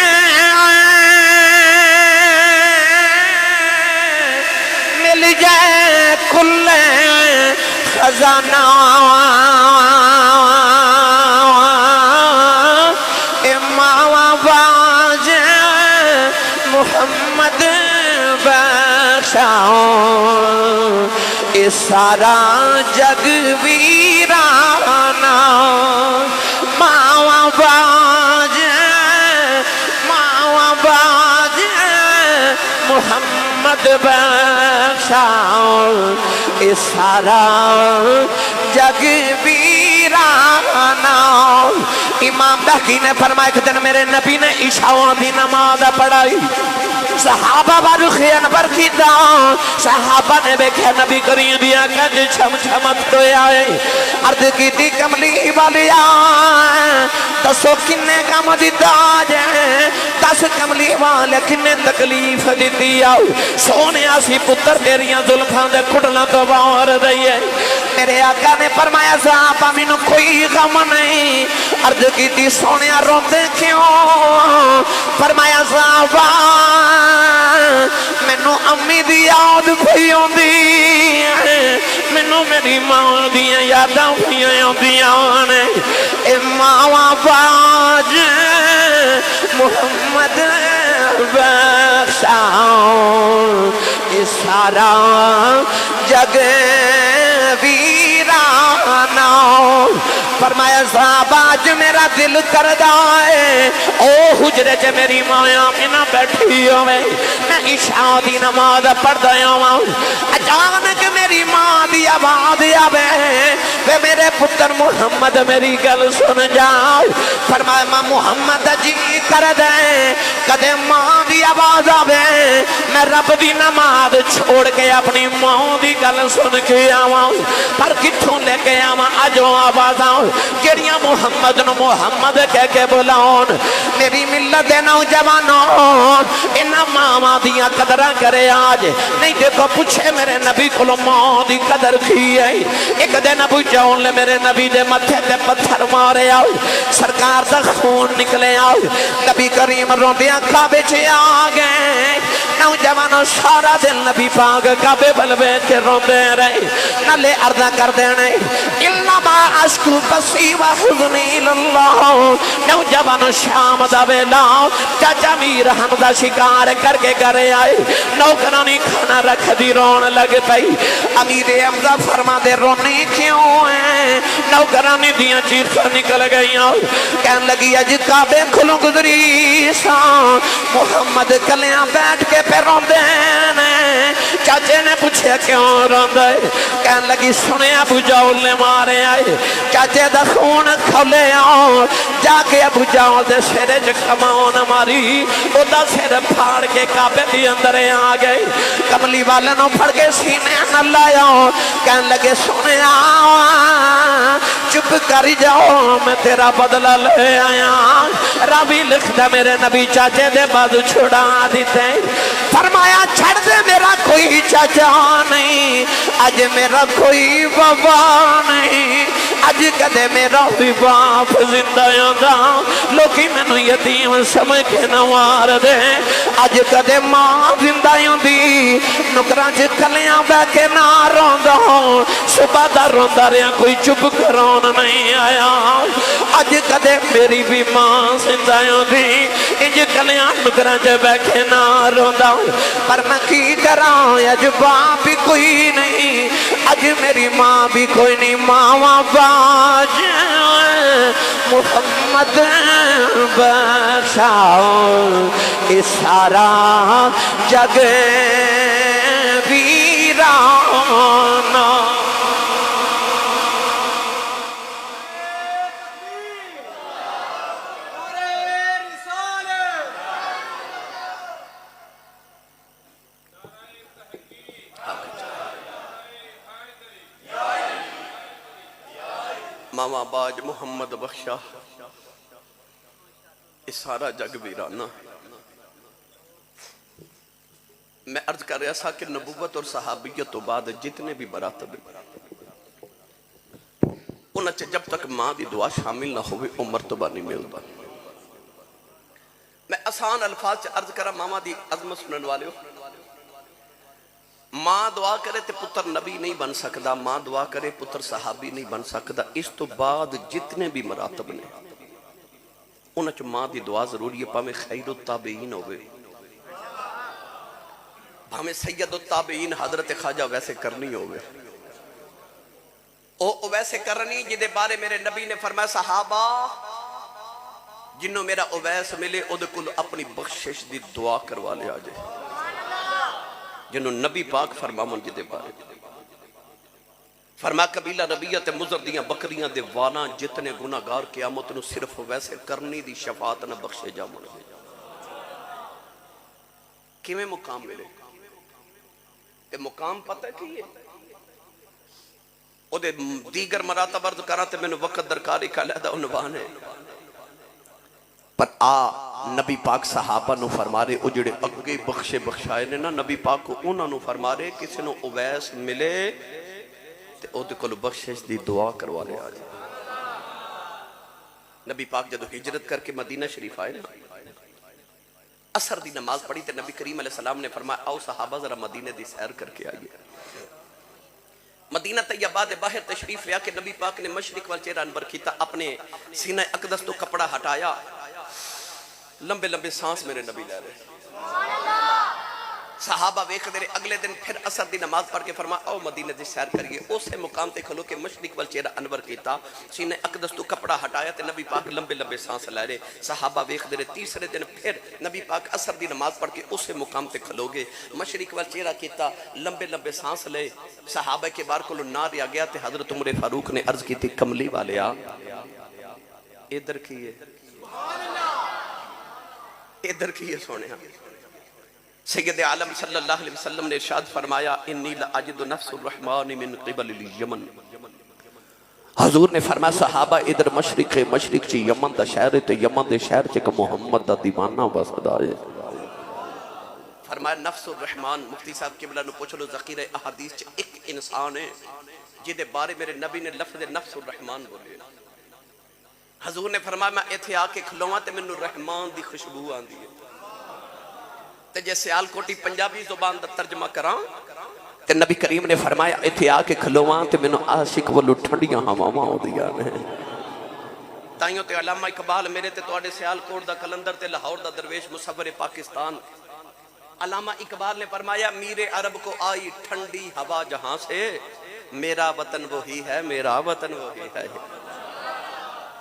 مل جائے کھلے خزانہ محمد بخشاؤ اس سارا جگ ویرانا ماوا باج محمد بخشاؤ اس سارا جگ ویرانا. امام بہکی نے فرمایا کہ دن میرے نبی نے عشاء دی نماز پڑھائی، صحابہ بارخی انبر کی داں، صحابہ نے بیکھے نبی کریم دیا کج چھم چھمت ہوئے آئے. عرض کی دی کملی والی آئے تسو کنے کم دیتا جائے، تس کملی والے کنے تکلیف دیتی آؤ. سونے آسی پتر تیریاں ظلفاں دے کھڑنا تو باور دئیے. میرے آقا نے فرمایا صحابہ میں کوئی غم نہیں. عرض کی دی سونے روندے کیوں؟ فرمایا صحابہ مینوں امی دی یاد پئی ہوندی ہے، مینوں میری ماں دیاں یاداں پئی ہوندیاں نے. اے ماواں باج محمد بخشاؤ اے سارا جگ ویرانا. فرمایا صاحب آج میرا دل کردہ ہے او حجرے چے میری ماں میں بیٹھی ہوئے میں عشاء دی نماز پڑھ دیا ہوں. اچانک میری ماں دی آواز آوے وے میرے پتر محمد میری گل سن جاؤ. فرمایا ماں محمد جی کر دیں کدے ماں دی آواز آوے میں رب دی نماز چھوڑ کے اپنی ماں دی گل سن کے آواں. پر کتھوں لے کے آواں اجو آواز آؤں جڑیاں محمد نو محمد کہہ کے بلاؤن. میری ملت دے نوجوانوں انہاں ماواں دیاں قدراں کرے آج نہیں دیکھو پوچھے میرے نبی کولوں ماں دی قدر کی ہے. ایک دن ابو جون لے میرے نبی دے متھے تے پتھر مارے آؤ سرکار دا خون نکلے آؤ. نبی کریم روندیاں کعبے چ آ گئے. نوجوانوں سارا دل نبی پاک کعبے بل بیٹھ کے روندے رہے نالے عرض کر دینے انما اشکو بسی و حزنی اللہ. نوجوانوں شام دا ویلا چاچا میر حمدہ شکار کر کے گھرے آئے نوکرانی کھانا رکھ دی رون لگ پئی. امیر حمزہ فرما دے رونے کیوں ہیں؟ نوکرانی دیاں چیخاں نکل گئیاں کہن لگی اج کعبے کھلوں گزری ساں محمد کلیاں بیٹھ کے پہ روندے نے. چاچے نے پوچھے کیوں روندے؟ کہن لگی سنے ابو جول نے مارے آئے. چاچے دا خون کھولے آؤ جا کے ابو جول دے سرے جکھماؤن ماری او دا سر پھاڑ کے کعبے دی اندر آ گئے. کملی والنوں پھڑ کے سینے نہ لایا کہن لگے سنے آؤ چپ کر جاؤ میں تیرا بدلہ لے آیا راوی لکھدا میرے نبی چاچے دے بازو چھڑا دیتے فرمایا چھڑ دے میرا کوئی چاچا نہیں اج میرا کوئی بابا نہیں اج کدے میرا بھی باپ زندہ ہوندا لوکی مینوں یتیم سمجھ کے نہ مار دے اج کدے ماں زندہ ہوندی نکراں چ کلیاں بہ کے نہ روندا صبح دا روندا رہیا کوئی چپ کراون نہیں آیا اج کدے میری بھی ماں زندہ ہوندی انج کلیاں نکراں چ بہ کے نہ روندا پر میں کی کراں اج باپ بھی کوئی نہیں اج میری ماں بھی کوئی نہیں ماں باج محمد بخشاؤ اس سارا جگ ویرانا ماما باج محمد بخشا اس سارا جگ ویرانہ میں عرض کر رہا تھا کہ نبوت اور صحابیت تو بعد جتنے بھی مراتب انہاں جب تک ماں دی دعا شامل نہ ہوئے وہ مرتبہ نہیں ملتا میں آسان الفاظ سے عرض کرا ماما دی عظمت سنن والے ہو ماں دعا کرے تے پتر نبی نہیں بن سکتا ماں دعا کرے پتر صحابی نہیں بن سکتا اس تو بعد جتنے بھی مراتب نے انہاں چ ماں دی دعا ضروری ہے پاویں خیر التابعین ہوئے ہمیں سید التابعین حضرت خواجہ ویسے کرنی ہوئے او ویسے کرنی جدے بارے میرے نبی نے فرمایا صحابہ جنہوں میرا اویس ملے او دے کل اپنی بخشش دی دعا کروا لے آجے جنہوں نبی پاک فرمامن جدے بارے فرما قبیلہ ربیت مزر دیاں بکریاں دے وانا جتنے گناہگار قیامت نو صرف ویسے کرنی دی شفاعت نہ بخشے جامن کیویں مقام ملے یہ مقام پتہ کی ہے او دے دیگر مراتب عرض کراتے میں نے وقت درکاری کا لہدہ عنوان ہے پر نبی پاک صحابہ نو فرما رہے او جڑے اگے بخشے بخشائے نے نا نبی پاک کو انہاں نو فرما رہے کسی نو اویس ملے تے او دے کل بخشش دی دعا کروا لے آجے نبی پاک جدو ہجرت کر کے مدینہ شریف آئے نا اثر دی نماز پڑھی تے نبی کریم علیہ السلام نے فرمایا آؤ صحابہ ذرا مدینہ دی سیر کر کے آئیے مدینہ طیبہ دے باہر تشریف لیا کہ نبی پاک نے مشرق وال چہرہ انور کیتا اپنے سینہ اقدس تو کپڑا ہٹایا لمبے لمبے سانس میرے نبی لے رہے صحابہ ویکھ دے اگلے دن پھر اثر دی نماز پڑھ کے فرمایا آؤ مدینہ دی سیر کریے اسے مقام تے کھلو کہ مشرق وال چہرہ انور کیتا سینہ اقدس تو کپڑا ہٹایا تے نبی پاک لمبے لمبے سانس لے رہے صحابہ ویکھ دے تیسرے دن پھر نبی پاک اثر دی نماز پڑھ کے اسے مقام تے کھلو گے مشرق وال چہرہ کیتا لمبے لمبے سانس لے صحابہ کے بار کو نار آ گیا تے حضرت عمر فاروق نے عرض کی تھی کملی والے ادھر کیے ادھر کیے سونے سید عالم صلی اللہ علیہ وسلم نے ارشاد فرمایا انی لاجد نفس الرحمن من قبل الیمن حضور نے فرمایا صحابہ ادھر مشرق چی یمن دا شہر تے یمن دے شہر چی کہ محمد دا دیوانہ وسدا ہے فرمایا نفس الرحمن مفتی صاحب قبلہ نو پوچھ لو ذخیرہ احادیث چ ایک انسان ہے جدے بارے میرے نبی نے لفظ نفس الرحمن بولے حضور نے فرمایا میں ایتھے آ کے کھلواں تے مینوں رحمان دی خوشبو آندی ہے تے جے سیال کوٹی پنجابی زبان دا ترجمہ کراں تے نبی کریم نے فرمایا ایتھے آ کے کھلواں تے مینوں عاشق ولو ٹھنڈیاں ہواواں ہوندیاں نے تائیوں تے علامہ اقبال میرے تے تواڈے سیال کوٹ دا کلندر تے لاہور دا درویش مصور پاکستان علامہ اقبال نے فرمایا میر عرب کو آئی ٹھنڈی ہوا جہاں سے میرا وطن وہی ہے میرا وطن وہی ہے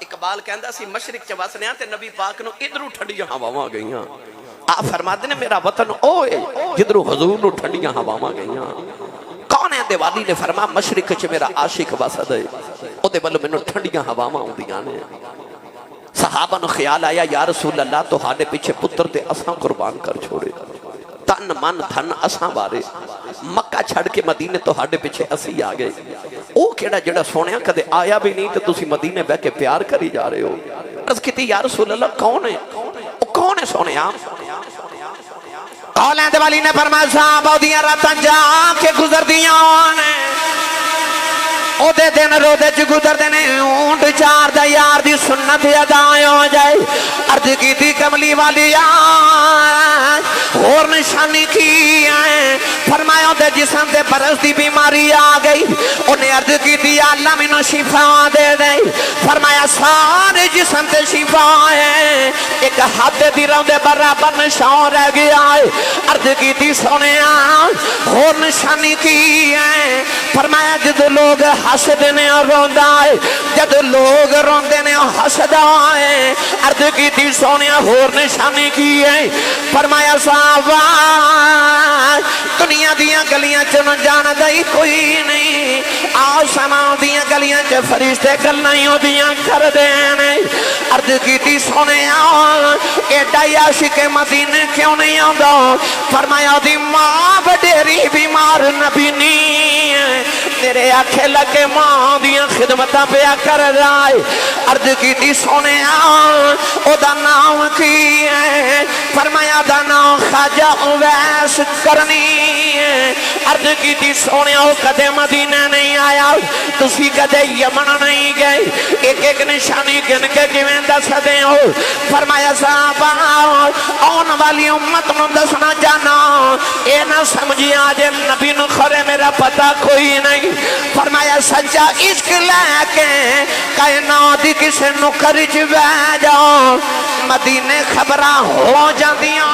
اقبال کہندا سی مشرق چ وسنیاں تے نبی پاک نو ادھروں ٹھنڈیاں ہواواں گئیاں آپ فرماتے نے میرا وطن اوے جدھروں حضور نو ٹھنڈیاں ہواواں گئیاں کون ہے دیوالی نے فرمایا مشرق چ میرا عاشق وسد ہے او دے ولو مینوں ٹھنڈیاں ہواواں ہوندیاں نے صحابہ نو خیال آیا یا رسول اللہ تہاڈے پیچھے پتر تے اساں قربان کر چھوڑے تن من دھن اساں بارے مکہ چھڑ کے مدینے تہاڈے پیچھے اسی آ گئے او کیڑا جڑا سونیا کدے آیا بھی نہیں تو تسی مدینے بہ کے پیار کری جا رہے ہو. عرض کیتی یا رسول اللہ کون ہے؟ او کون ہے سونیا؟ قولین دے والی نے فرمایا صحابہ دیاں راتاں جا کے گزر دیاں نے او دے دن رو دے چ گزر دینے اونٹ چار دا یار دی سنت ادا ہو جائے. عرض کی تھی کملی والی اور نشانی کی ہے فرمایا دے جسم دے برس دی بیماری آ گئی. انہیں عرض کی تھی اللہ مینوں شفا دے دے. فرمایا سارے جسم دے شفا ہے ایک حد دی رو دے برابر نشان رہ گیا ہے. عرض کی تھی سونے اور نشانی کی ہے فرمایا جد لوگ حسد نے روندہ ہے جد لوگ روندے نے حسدہ ہے. عرض کی تھی سونے اور نشانی کی ہے فرمایا صحابہ دنیا دیاں گلیاں چنو جان دائی کوئی نہیں آسمان دیاں گلیاں چ فرشتے گلائیوں دیاں کر دینے. عرض کی تھی سونے ایڈا عاشق مدینے کیوں نہیں آندا فرمایا دی ماں بڑیری بیمار نبی نہیں ہے میرے آنکھیں لگے ماں دیاں خدمتاں پیا کر رہا ہے. عرض کی تھی سونے او دا نام کی ہے فرمایا دا نام خواجہ اویس کرنی ہے. عرض کی تھی سونے او کدے مدینہ نہیں آیا تسی کدے یمن نہیں گئے ایک ایک نشانی گن کے کیویں دس دے ہو. فرمایا صحابہ آن والی امت نو دسنا جانا اے نہ سمجھی آج نبی نو خورے میرا پتہ کوئی نہیں. فرمایا سچا عشق لے کے کائنات کسے نکرج بہ جاؤ مدینے خبراں ہو جاندیاں.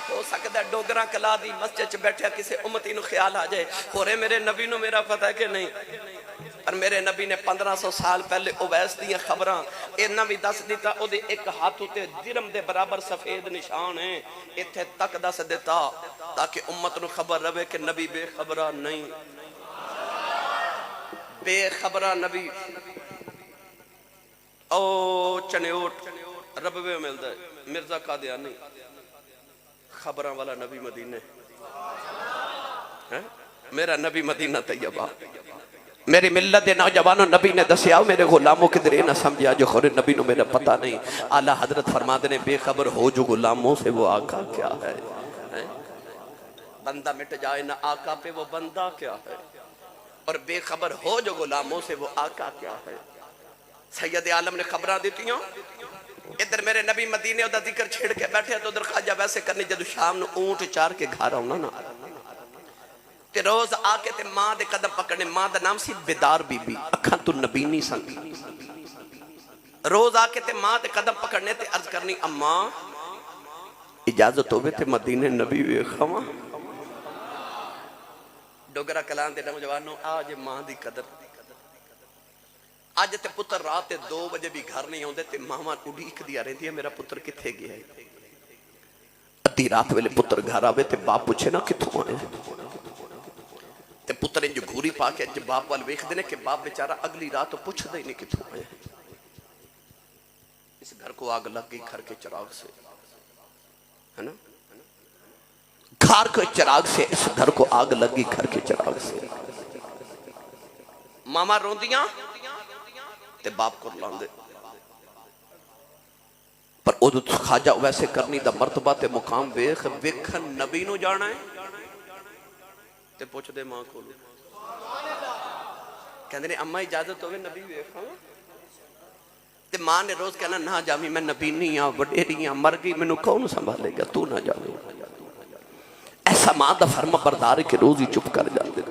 ہو سکتا ہے ڈوگراں کلا دی مسجد چ بیٹھیا کسے امتی نو خیال آ جائے خورے میرے نبی نو میرا پتہ ہے کہ نہیں. اور میرے نبی نے 1500 سال پہلے اویس دیاں خبراں اینا بھی دس دیتا او دے ایک ہاتھ تے درم دے برابر سفید نشان ہے ایتھے تک دس دیتا تاکہ امت نو خبر رہے کہ نبی بے خبرہ نہیں بے خبرہ نبی. او چنیوٹ ربوے ملتا ہے مرزا قادیانی خبراں والا نبی مدینے میرا نبی مدینہ طیبہ. میری ملت دے نوجوانوں نبی نے دسیا میرے غلاموں کے درے نہ سمجھا جو خورے نبی نو میرا پتہ نہیں. اعلیٰ حضرت فرماتے نے بے خبر ہو جو غلاموں سے وہ آقا کیا ہے. بندہ مٹ جائے نہ آقا پہ وہ بندہ کیا ہے اور بے خبر ہو جو غلاموں سے وہ آقا کیا ہے. سید عالم نے خبرہ دیتی ہوں ادھر میرے نبی مدینے دا ذکر چھڑ کے بیٹھے تو ادھر خواجہ ویسے کرنی جدو شام نو اونٹ چار کے گھر آؤنا نا تے روز آکے تے ماں دے قدم پکڑنے. ماں دا نام سی بیدار بی بی اکھاں تو نبی نہیں سن. روز آکے تے ماں دے قدم پکڑنے تے عرض کرنی اماں اجازت ہوئے تے مدینے نبی وے خواں. ڈوگرہ کلان دے نوجوانوں آج ماں دی قدر آج تے پتر رات 2 بجے بھی گھر نہیں ہوندے تے ماما اڈیک دیا رہی ہے میرا پتر کتھے گیا ہے. ادھی رات ویلے پتر گھر آوے تے باپ پوچھے نا کتھوں آئے تے پتر جو گھوری پا کے جب باپ وال ویکھ دینے کہ باپ بیچارہ اگلی رات پوچھ دے نہیں کتھوں آئے. اس گھر کو آگ لگ گئی گھر کے چراغ سے ہے نا گھر کے چراغ سے اس گھر کو آگ لگی گھر کے چراغ سے. ماما روندیاں تے باپ کو لاندے پر ادھو خواجہ ویسے کرنی دا مرتبہ تے مقام ویکھن نبی نو جانا ہے تے پوچھ دے ماں کو کہندے نے اماں اجازت ہوئے نبی ویکھاں تے ماں نے روز کہنا نہ جامی میں نبی نہیں ہاں وڈیری ہاں مر گئی مینوں کون سنبھالے گا تو نہ جاویں. ایسا ماں دا فرما بردار کے روز ہی چپ کر جاندے.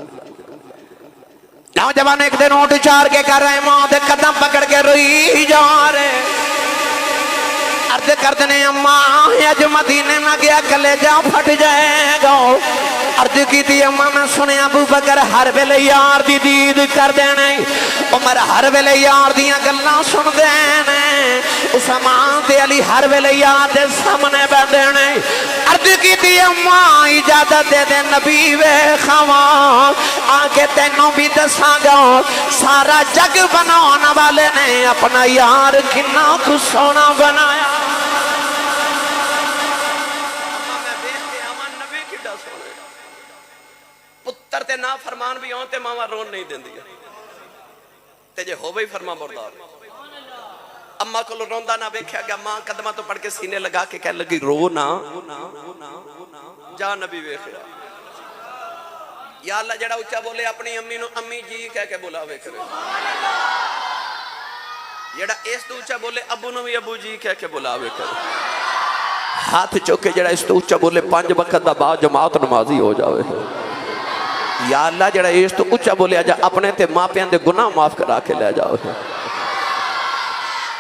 نوجوان ایک دن اونٹ چار کے کر رہے ماں دے قدم پکڑ کے روئی جا رہے. عرض کر دینے اماں اج مدینے نہ گیا کلیجہ پھٹ جائے گا. عرض کی تھی اماں میں سنے ابو بکر ہر ویلے یار دی دید کر دینے عمر ہر ویلے یار دیاں گلاں سن دینے عثمان تے علی ہر ویلے یار دے سامنے بیٹھ دینے. عرض کی تھی اماں اجازت دے دے نبی وے خواں آکے تینوں بھی دساں گا سارا جگ بنانا والے نے اپنا یار کنا کو سونا بنایا. فرمان بھی آن تے ماما رون نہیں دیں دیا تے جے ہو بھئی فرما بردار اماں کو روندہ نہ بیکھیا گیا ماں قدمہ تو پڑھ کے سینے لگا کے کہہ لگی رو نا جا نبی بیکھیا یا اللہ جڑا اچھا بولے اپنی امی نو امی جی کہہ کے بولا بیکھرے جڑا اس تو اچھا بولے ابو نو بھی ابو جی کہہ کے بولا بیکھرے ہاتھ چوکے جڑا اس تو اچھا بولے 5 وقت دا با جماعت نمازی ہو جاوے یا اللہ جڑا اس تو اچھا بولے آجا اپنے تے ماں پیان دے گناہ معاف کرا کے لے جاوے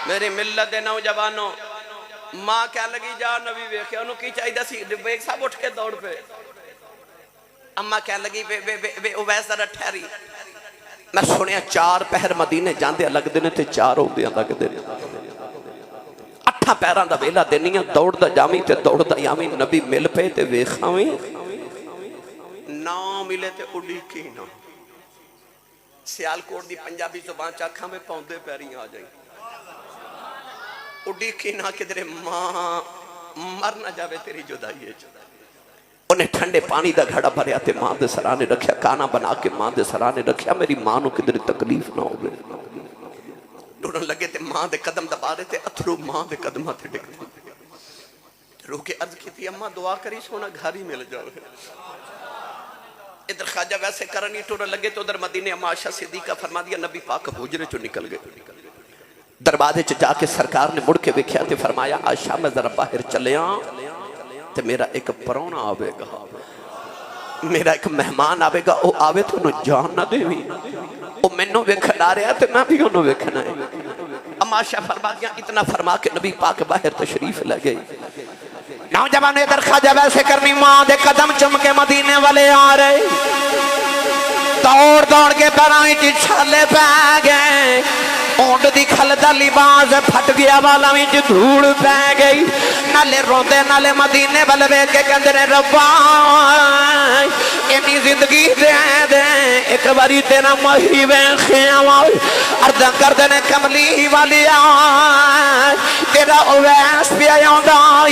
میری ملت دے نوجوانوں ماں کیا لگی جا نبی ویکھے انہوں کی چاہی دا سی بیک صاحب اٹھ کے دوڑ پہ اماں کیا لگی بے اویس ذرا ٹھہری میں سنیا 4 پہر مدینے جاندے لگ دینے تے 4 ہو دیا لگ دینے 8 پیران دا ویلا دینیاں دوڑ دا جامی تے دوڑ دا یامی نبی مل پہ تے ویکھاویں نا ملے تے اڈی کی نا سیال کوٹ دی پنجابی زبان چاکھاں میں پاؤندے پیری آ جائیں اڈی کی نا کدھرے ماں مر نہ جاوے تیری جدائی ہے انہیں ٹھنڈے پانی دا گھڑا بھریا تے ماں دے سرانے رکھیا کانا بنا کے ماں دے سرانے رکھیا میری ماں نو کدھر تکلیف نہ ہوگے ڈھونن لگے تے ماں دے قدم دبا دے تے اتھرو ماں دے قدمہ تے ڈک دے رو کے عرض کی تھی اماں دعا کری سونا گھر ہی مل جاؤ ادھر خواجہ ویسے کرنی ٹھونن لگے تو ادھر مدینے اما عائشہ صدیقہ فرما دیا نبی پاک حجرے چو نکل گئے دروازے چ جا کے سرکار نے مڑ کے ویکھیا تے فرمایا عائشہ میں ذرا باہر چلیاں تے میرا ایک پرونا آوے گا میرا ایک مہمان آوے گا او آوے تو انہوں جان نہ دے بھی او منوں ویکھن آ رہا تے میں بھی انہوں ویکھنا ہے اما عائشہ فرما دیا اتنا فرما کے نبی پاک باہر تشریف لے گئی نوجوان ادھر خواجہ ویسے کرنی ماں دے قدم چم کے مدینے والے آ رہے دوڑ دوڑ کے پیرائیں چ چھالے پہ گئے اونٹ دی کھل دا لباس پھٹ گیا والا وچ دھوڑ پہ گئی نالے روندے نالے مدینے والے ویکھ کے کہندے نے ربا اینی زندگی دے دے ایک باری تیرا مہی ویکھیا وا عرض کردے نے کملی والیا تیرا اویس پیا آندا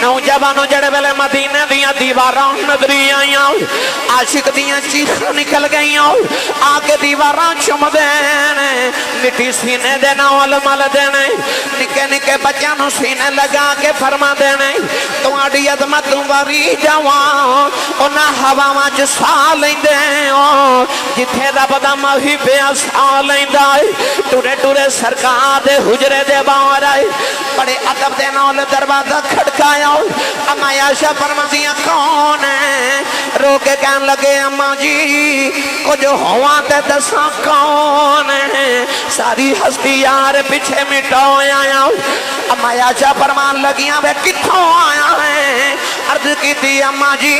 نوجوانوں جڑے ویلے مدینے دیاں دیواراں نظری آئیاں عاشق دیاں چیخاں نکل گئیاں آ کے دیواراں چم دے مٹی سینے دے نال مل دینے نکے نکے بچیاں نو سینے لگا کے فرما دینے تواڈی عظمت واری جاواں انہاں ہواواں چ سا لیندے جتھے رب دا مہی پیا سا لیندا ٹورے ٹورے سرکار دے حجرے دے باہر آئے بڑے ادب دے نال دروازہ کھڑکایا اما عائشہ فرماندیاں کون ہے رو کے کہن لگے اما جی کچھ ہوا تے دساں کون ہے ساری ہستی یار پیچھے مٹاؤ آیا اما عائشہ فرمان لگیاں وے کتھوں آیا ہے عرض کی تھی اما جی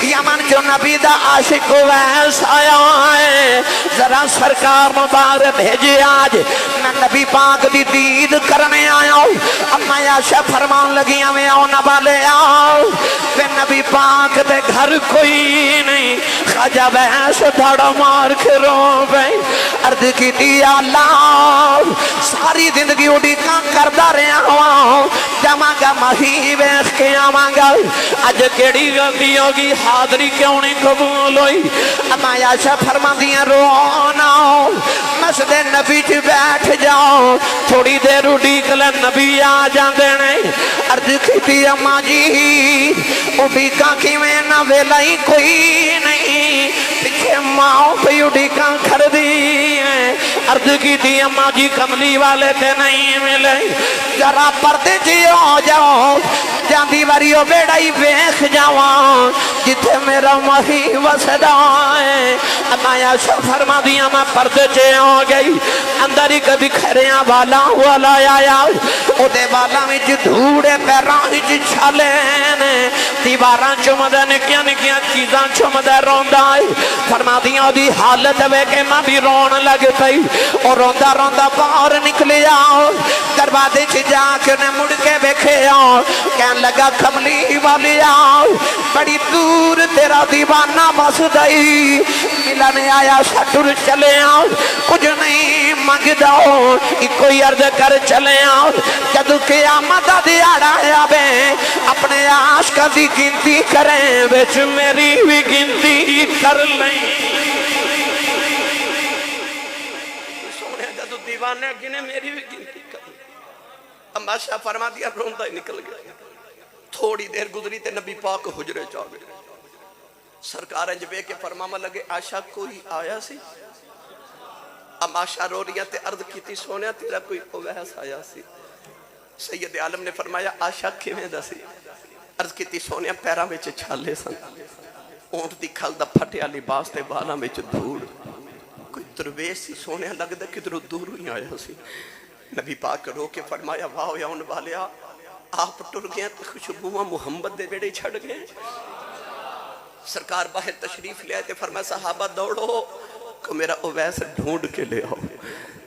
یمن جو نبی دا عاشق ویس آیا ہے ذرا سرکار مبارک بھیجے آج میں نبی پاک دی دید کرنے آیا ہوں اما عائشہ فرمان لگیاں میں آؤ نہ والے آؤ پہ نبی پاک دے گھر کوئی نہیں خواجہ ویس دھڑا مار کے رو گئی عرض کی تھی اللہ ساری زندگی اڑی کام کردہ رہا ہوں جمع گا مہی ویخ کے آمانگا اج کیڑی غلطی ہوگی حاضری کیوں نہیں قبول ہوئی اما عائشہ فرما دیا رونا مسجد نبی چ بیٹھ جاؤ تھوڑی دیر اڑی کل نبی آ جاندے نہیں عرض کی تھی اما جی اڑی کا کیویں نہ ویلائی کوئی نہیں پیچھے ماں پہ اڑی کا کھڑ دی عرض کی تھی اما جی کملی والے تے نہیں ملے ذرا پردے جی ہو جاؤ جاندی واریو بیڑائی ویکھ جاواں جتھے میرا مہی وسدا ہے اما عائشہ فرما دیا میں پردے چے ہو گئی اندر ہی کبھی کھریاں والا آیا او دے والا وچ دھوڑے پیراں وچ چھالے نے دیواراں چمدے نکیاں نکیاں چیزاں چمدے روندا فرما دیا دی حالت وے کہ میں بھی رون لگ پئی اور روندا روندا باہر نکلیا دروازے چ جا کے نے مڑ کے ویکھیا کہن لگا کملی والیا بڑی دور تیرا دیوانہ بس دئی ملنے آیا سٹر چلے کچھ نہیں منگدا کوئی عرض کر چلے آؤ جدو قیامت دا دیہڑا آوے اپنے عاشقاں دی گنتی کریں وچ میری بھی گنتی کر لیں سونے جدو دیوانے گنے میری بھی گنتی کر لیں اما شاہ فرما دیا روندہ ہی نکل گیا تھوڑی دیر گزری تے نبی پاک حجرے چاہ گئے سرکار انجبے کے فرماما لگے آشا کوئی آیا سی ام آشا رو رہی تے عرض کی تھی سونے تیرا کوئی اویس آیا سی سید عالم نے فرمایا آشا کیویں دا سی عرض کی تھی سونے پیرا میں چھالے سن اونٹ دی کھل دا پھٹیا لباس تے بالا میں دھوڑ کوئی درویش سی سونے لگ دا کدھر دور ہی آیا سی نبی پاک رو کے فرمایا واو یا ان والیا آپ ٹر گئے تو خوشبوہ محمد دے بیڑے چھڑ گئے سرکار باہر تشریف لے آئے تھے فرمایا صحابہ دوڑو کہ میرا اویس ڈھونڈ کے لے آؤ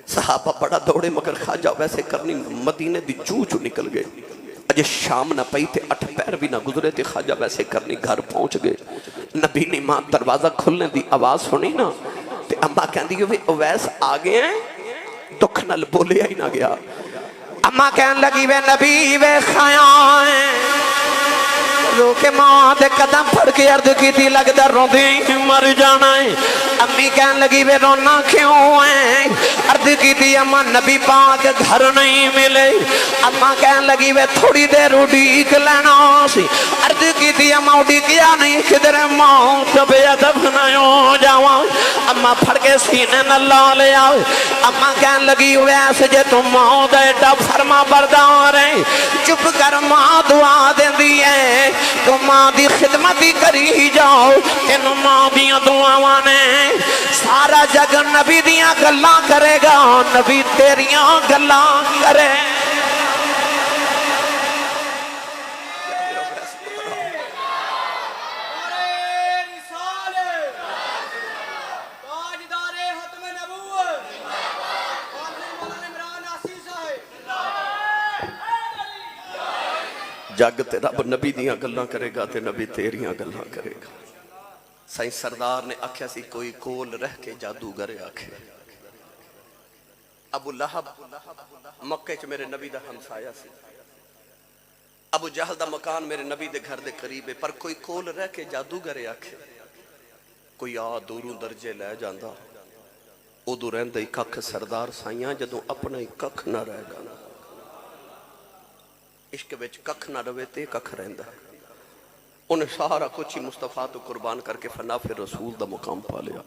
صحابہ بڑا دوڑے مگر خواجہ ویسے کرنی مدینے دی چو نکل گئے اجے شام نہ پئی تھے 8 پیر بھی نہ گزرے تھے خواجہ ویسے کرنی گھر پہنچ گئے نبی نے ماں دروازہ کھلنے دی آواز سنی نا تے اماں کہن دی کہ اویس آگئے ہیں دکھ نل بولے ہی نہ گیا اماں کہن لگی وے نبی وے خیاں رو کے ماں دے قدم پھڑ کے عرض کی تھی لگتا رو دیں مر جانا ہے امی کہن لگی وے رونا کیوں ہے عرض کی تھی اماں نبی پاک گھر نہیں ملے اماں کہن لگی وے تھوڑی دیر اڈیک لینا سی عرض کی تھی اماں اڈیکیا نہیں کدھر ماں تبے ادب نہ ہو جاواں اماں پھڑ کے سینے نہ لا لے آؤ اماں کہن لگی ویسے جے تم ماں دے ڈا فرما بردار ہے چپ کر ماں دعا دیں دی ہے تو ماں دی خدمت ہی کری جاؤ تینوں ماں دیاں دعاواں نے سارا جگ نبی دیاں گلاں کرے گا نبی تیریاں گلاں کرے جگ تے رب نبی دیاں گلاں کرے گا تے نبی تیریاں گلاں کرے گا سائیں سردار نے آکھیا سی کوئی کول رہ کے جادوگر آکھے ابو لہب مکہ چ میرے نبی دا ہمسایا سی ابو جہل دا مکان میرے نبی دے گھر دے قریب ہے پر کوئی کول رہ کے جادوگر آکھے کوئی آ دوروں درجے لے جاندا ادو رہندا ہی ککھ سردار سائیاں جدوں اپنا ہی ککھ نہ رہ گا عشق وچ ککھ نہ روے تے ککھ رہندا انہیں سارا کچھ ہی مصطفیٰ تو قربان کر کے فنا پھر رسول دا مقام پا لیا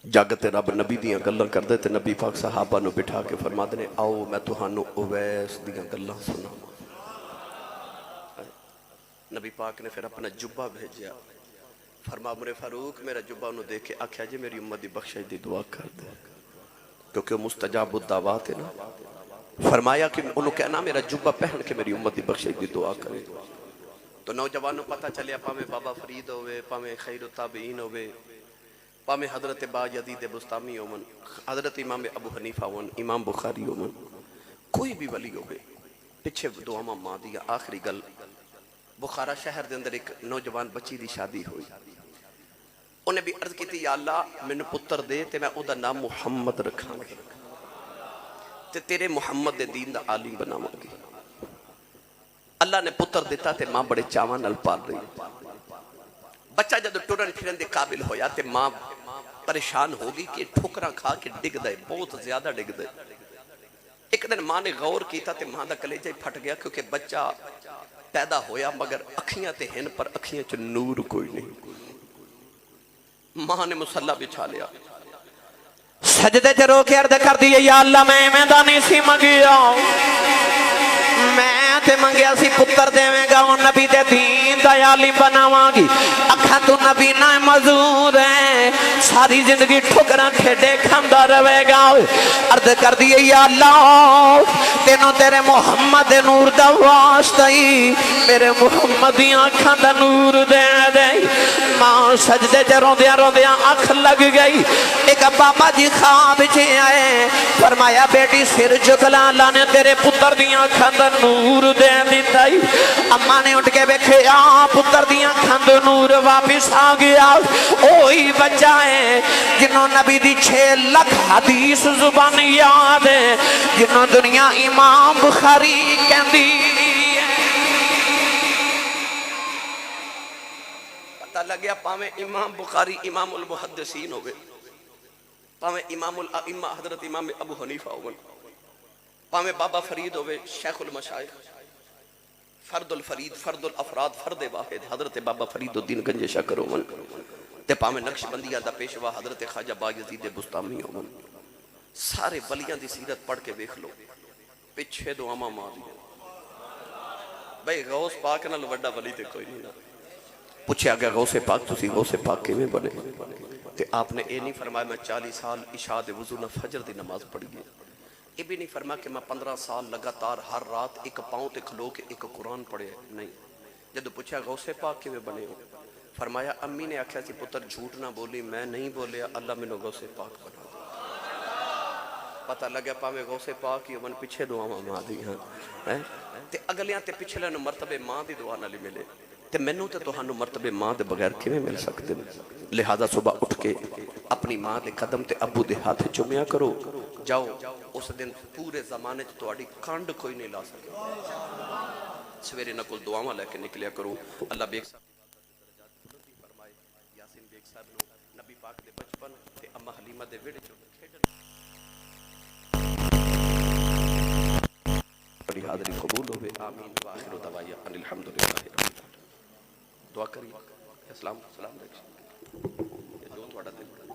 جاگتے رب نبی دیاں گلاں کر دے تے نبی پاک صحابہ نو بٹھا کے فرما دے آؤ میں تہانوں اویس دیاں گلاں سنا نبی پاک نے پھر اپنا جبہ بھیجیا فرما مرے فاروق میرا جبہ انہوں دیکھ کے آکھیا جی میری امت دی بخشش دی دعا کر دے کیونکہ مستجاب الدعوات ہے نا فرمایا کہ انہوں کہنا میرا جبہ پہن کے میری امت دی بخشش دی دعا کرے تو نوجوانوں پتہ چلیا پامے بابا فرید ہوئے پامے خیر التابعین ہوئے پامے حضرت با یزید بستامی ہومن حضرت امام ابو حنیفہ ہومن امام بخاری ہومن کوئی بھی ولی ہوئے پچھے دعا ماں دیا آخری گل بخارا شہر دے اندر ایک نوجوان بچی دی شادی ہوئی انہیں بھی عرض کی تھی یا اللہ میں نے پتر دے تے میں او دا نام محمد رکھاں گی تے تیرے محمد دے دین دا عالم بناواں گی اللہ نے پتر دیتا تے ماں بڑے چاواں نال پال رہی بچہ جب ٹرن پھرن دے قابل ہویا تے ماں پریشان ہوگی کہ ٹھوکراں کھا کے ڈگ دے بہت زیادہ ڈگ دے ایک دن ماں نے غور کیتا تے ماں دا کلیجہ ہی پھٹ گیا کیونکہ بچہ پیدا ہویا مگر اکھیاں تے ہن پر اکھیاں چ نور کوئی نہیں ماں نے مصلی بچھا لیا سجدے چ رو کے عرض کر دی یا اللہ میں دا نہیں سی منگیا میں تے منگیا سی پتر دیویں گا وہ نبی دے دین دا عالم بناواں گی اکھاں تو نبی نہ مزور ہے ساری زندگی ٹھکراں کھیڈے کھاندا رہے گا عرض کر دی یا اللہ تینوں تیرے محمد دے نور دا واسطہ ہی میرے محمد دی آنکھاں دا نور دے دے ماں سجدے تے روندیاں روندیاں اکھ لگ گئی. ایک بابا جی خواب چ آئے, فرمایا بیٹی سر جھکلا, اللہ نے تیرے پتر دیاں اکھاں دا نور دے دتا. اما نے اٹھ کے ویکھیا پتر دیاں اکھاں دا نور واپس آ گیا. اوہی بچہ ہے جنہوں نبی دی 6 لاکھ حدیث زبان یاد ہے, جنہوں دنیا امام بخاری کہندی. پتہ لگیا پاویں امام بخاری امام المحدثین ہوئے, پاویں امام الائمہ حضرت امام ابو حنیفہ ہوئے, پاویں بابا فرید ہوئے شیخ المشائخ, فرد الفرید فرد الافراد فرد واحد حضرت بابا فرید الدین گنج شکر ہوئے, تے پاویں نقش بندیاں دا پیشوا حضرت خواجہ باجزید بستامی ہوئے. سارے ولیاں دی سیرت پڑھ کے دیکھ لو, پچھے دعاواں ماں دی. بھئی غوث پاک نال وڈا ولی تے کوئی نہیں. پوچھا گیا غوث پاک تسی غوث پاک کیویں بنے, تے آپ نے اے نہیں فرمایا میں 40 سال عشاء دے وضو نہ فجر دی نماز پڑھی ہے. یہ بھی نہیں فرمایا کہ میں 15 سال لگاتار ہر رات ایک پاؤں تے کھلو کے ایک قرآن پڑھے. نہیں. جدو پوچھا غوث پاک کیویں بنے ہو, فرمایا امی نے آکھیا سی پتر جھوٹ نہ بولی, میں نہیں بولیا, اللہ مینوں غوث پاک بنا. پتہ لگا پاویں غوث پاک ہی من پیچھے دعاواں ماں دی ہیں تے اگلیاں تے پچھلے نو مرتبے ماں دی دعا نال ملے, تے مینوں تے تہانوں مرتبے ماں دے بغیر کیویں مل سکدے نے. لہذا صبح اٹھ کے اپنی ماں دے قدم تے ابو دے ہاتھ چومیا کرو. جاؤ اس دن پورے زمانے چ تہاڈی کانڈ کوئی نہیں لا سکے. سویرے نہ کول دعاواں لے کے نکلیا کرو. اللہ بیگ صاحب فرمائے یاسین بیگ صاحب نو نبی پاک دے بچپن تے اما حلیمہ دے وڑ چ بڑی حاضری قبول ہوئے. آمین وآخر دعوانا ان الحمدللہ رب العالمین. دعا کریے. السلام علیکم. جو تھوڑا دل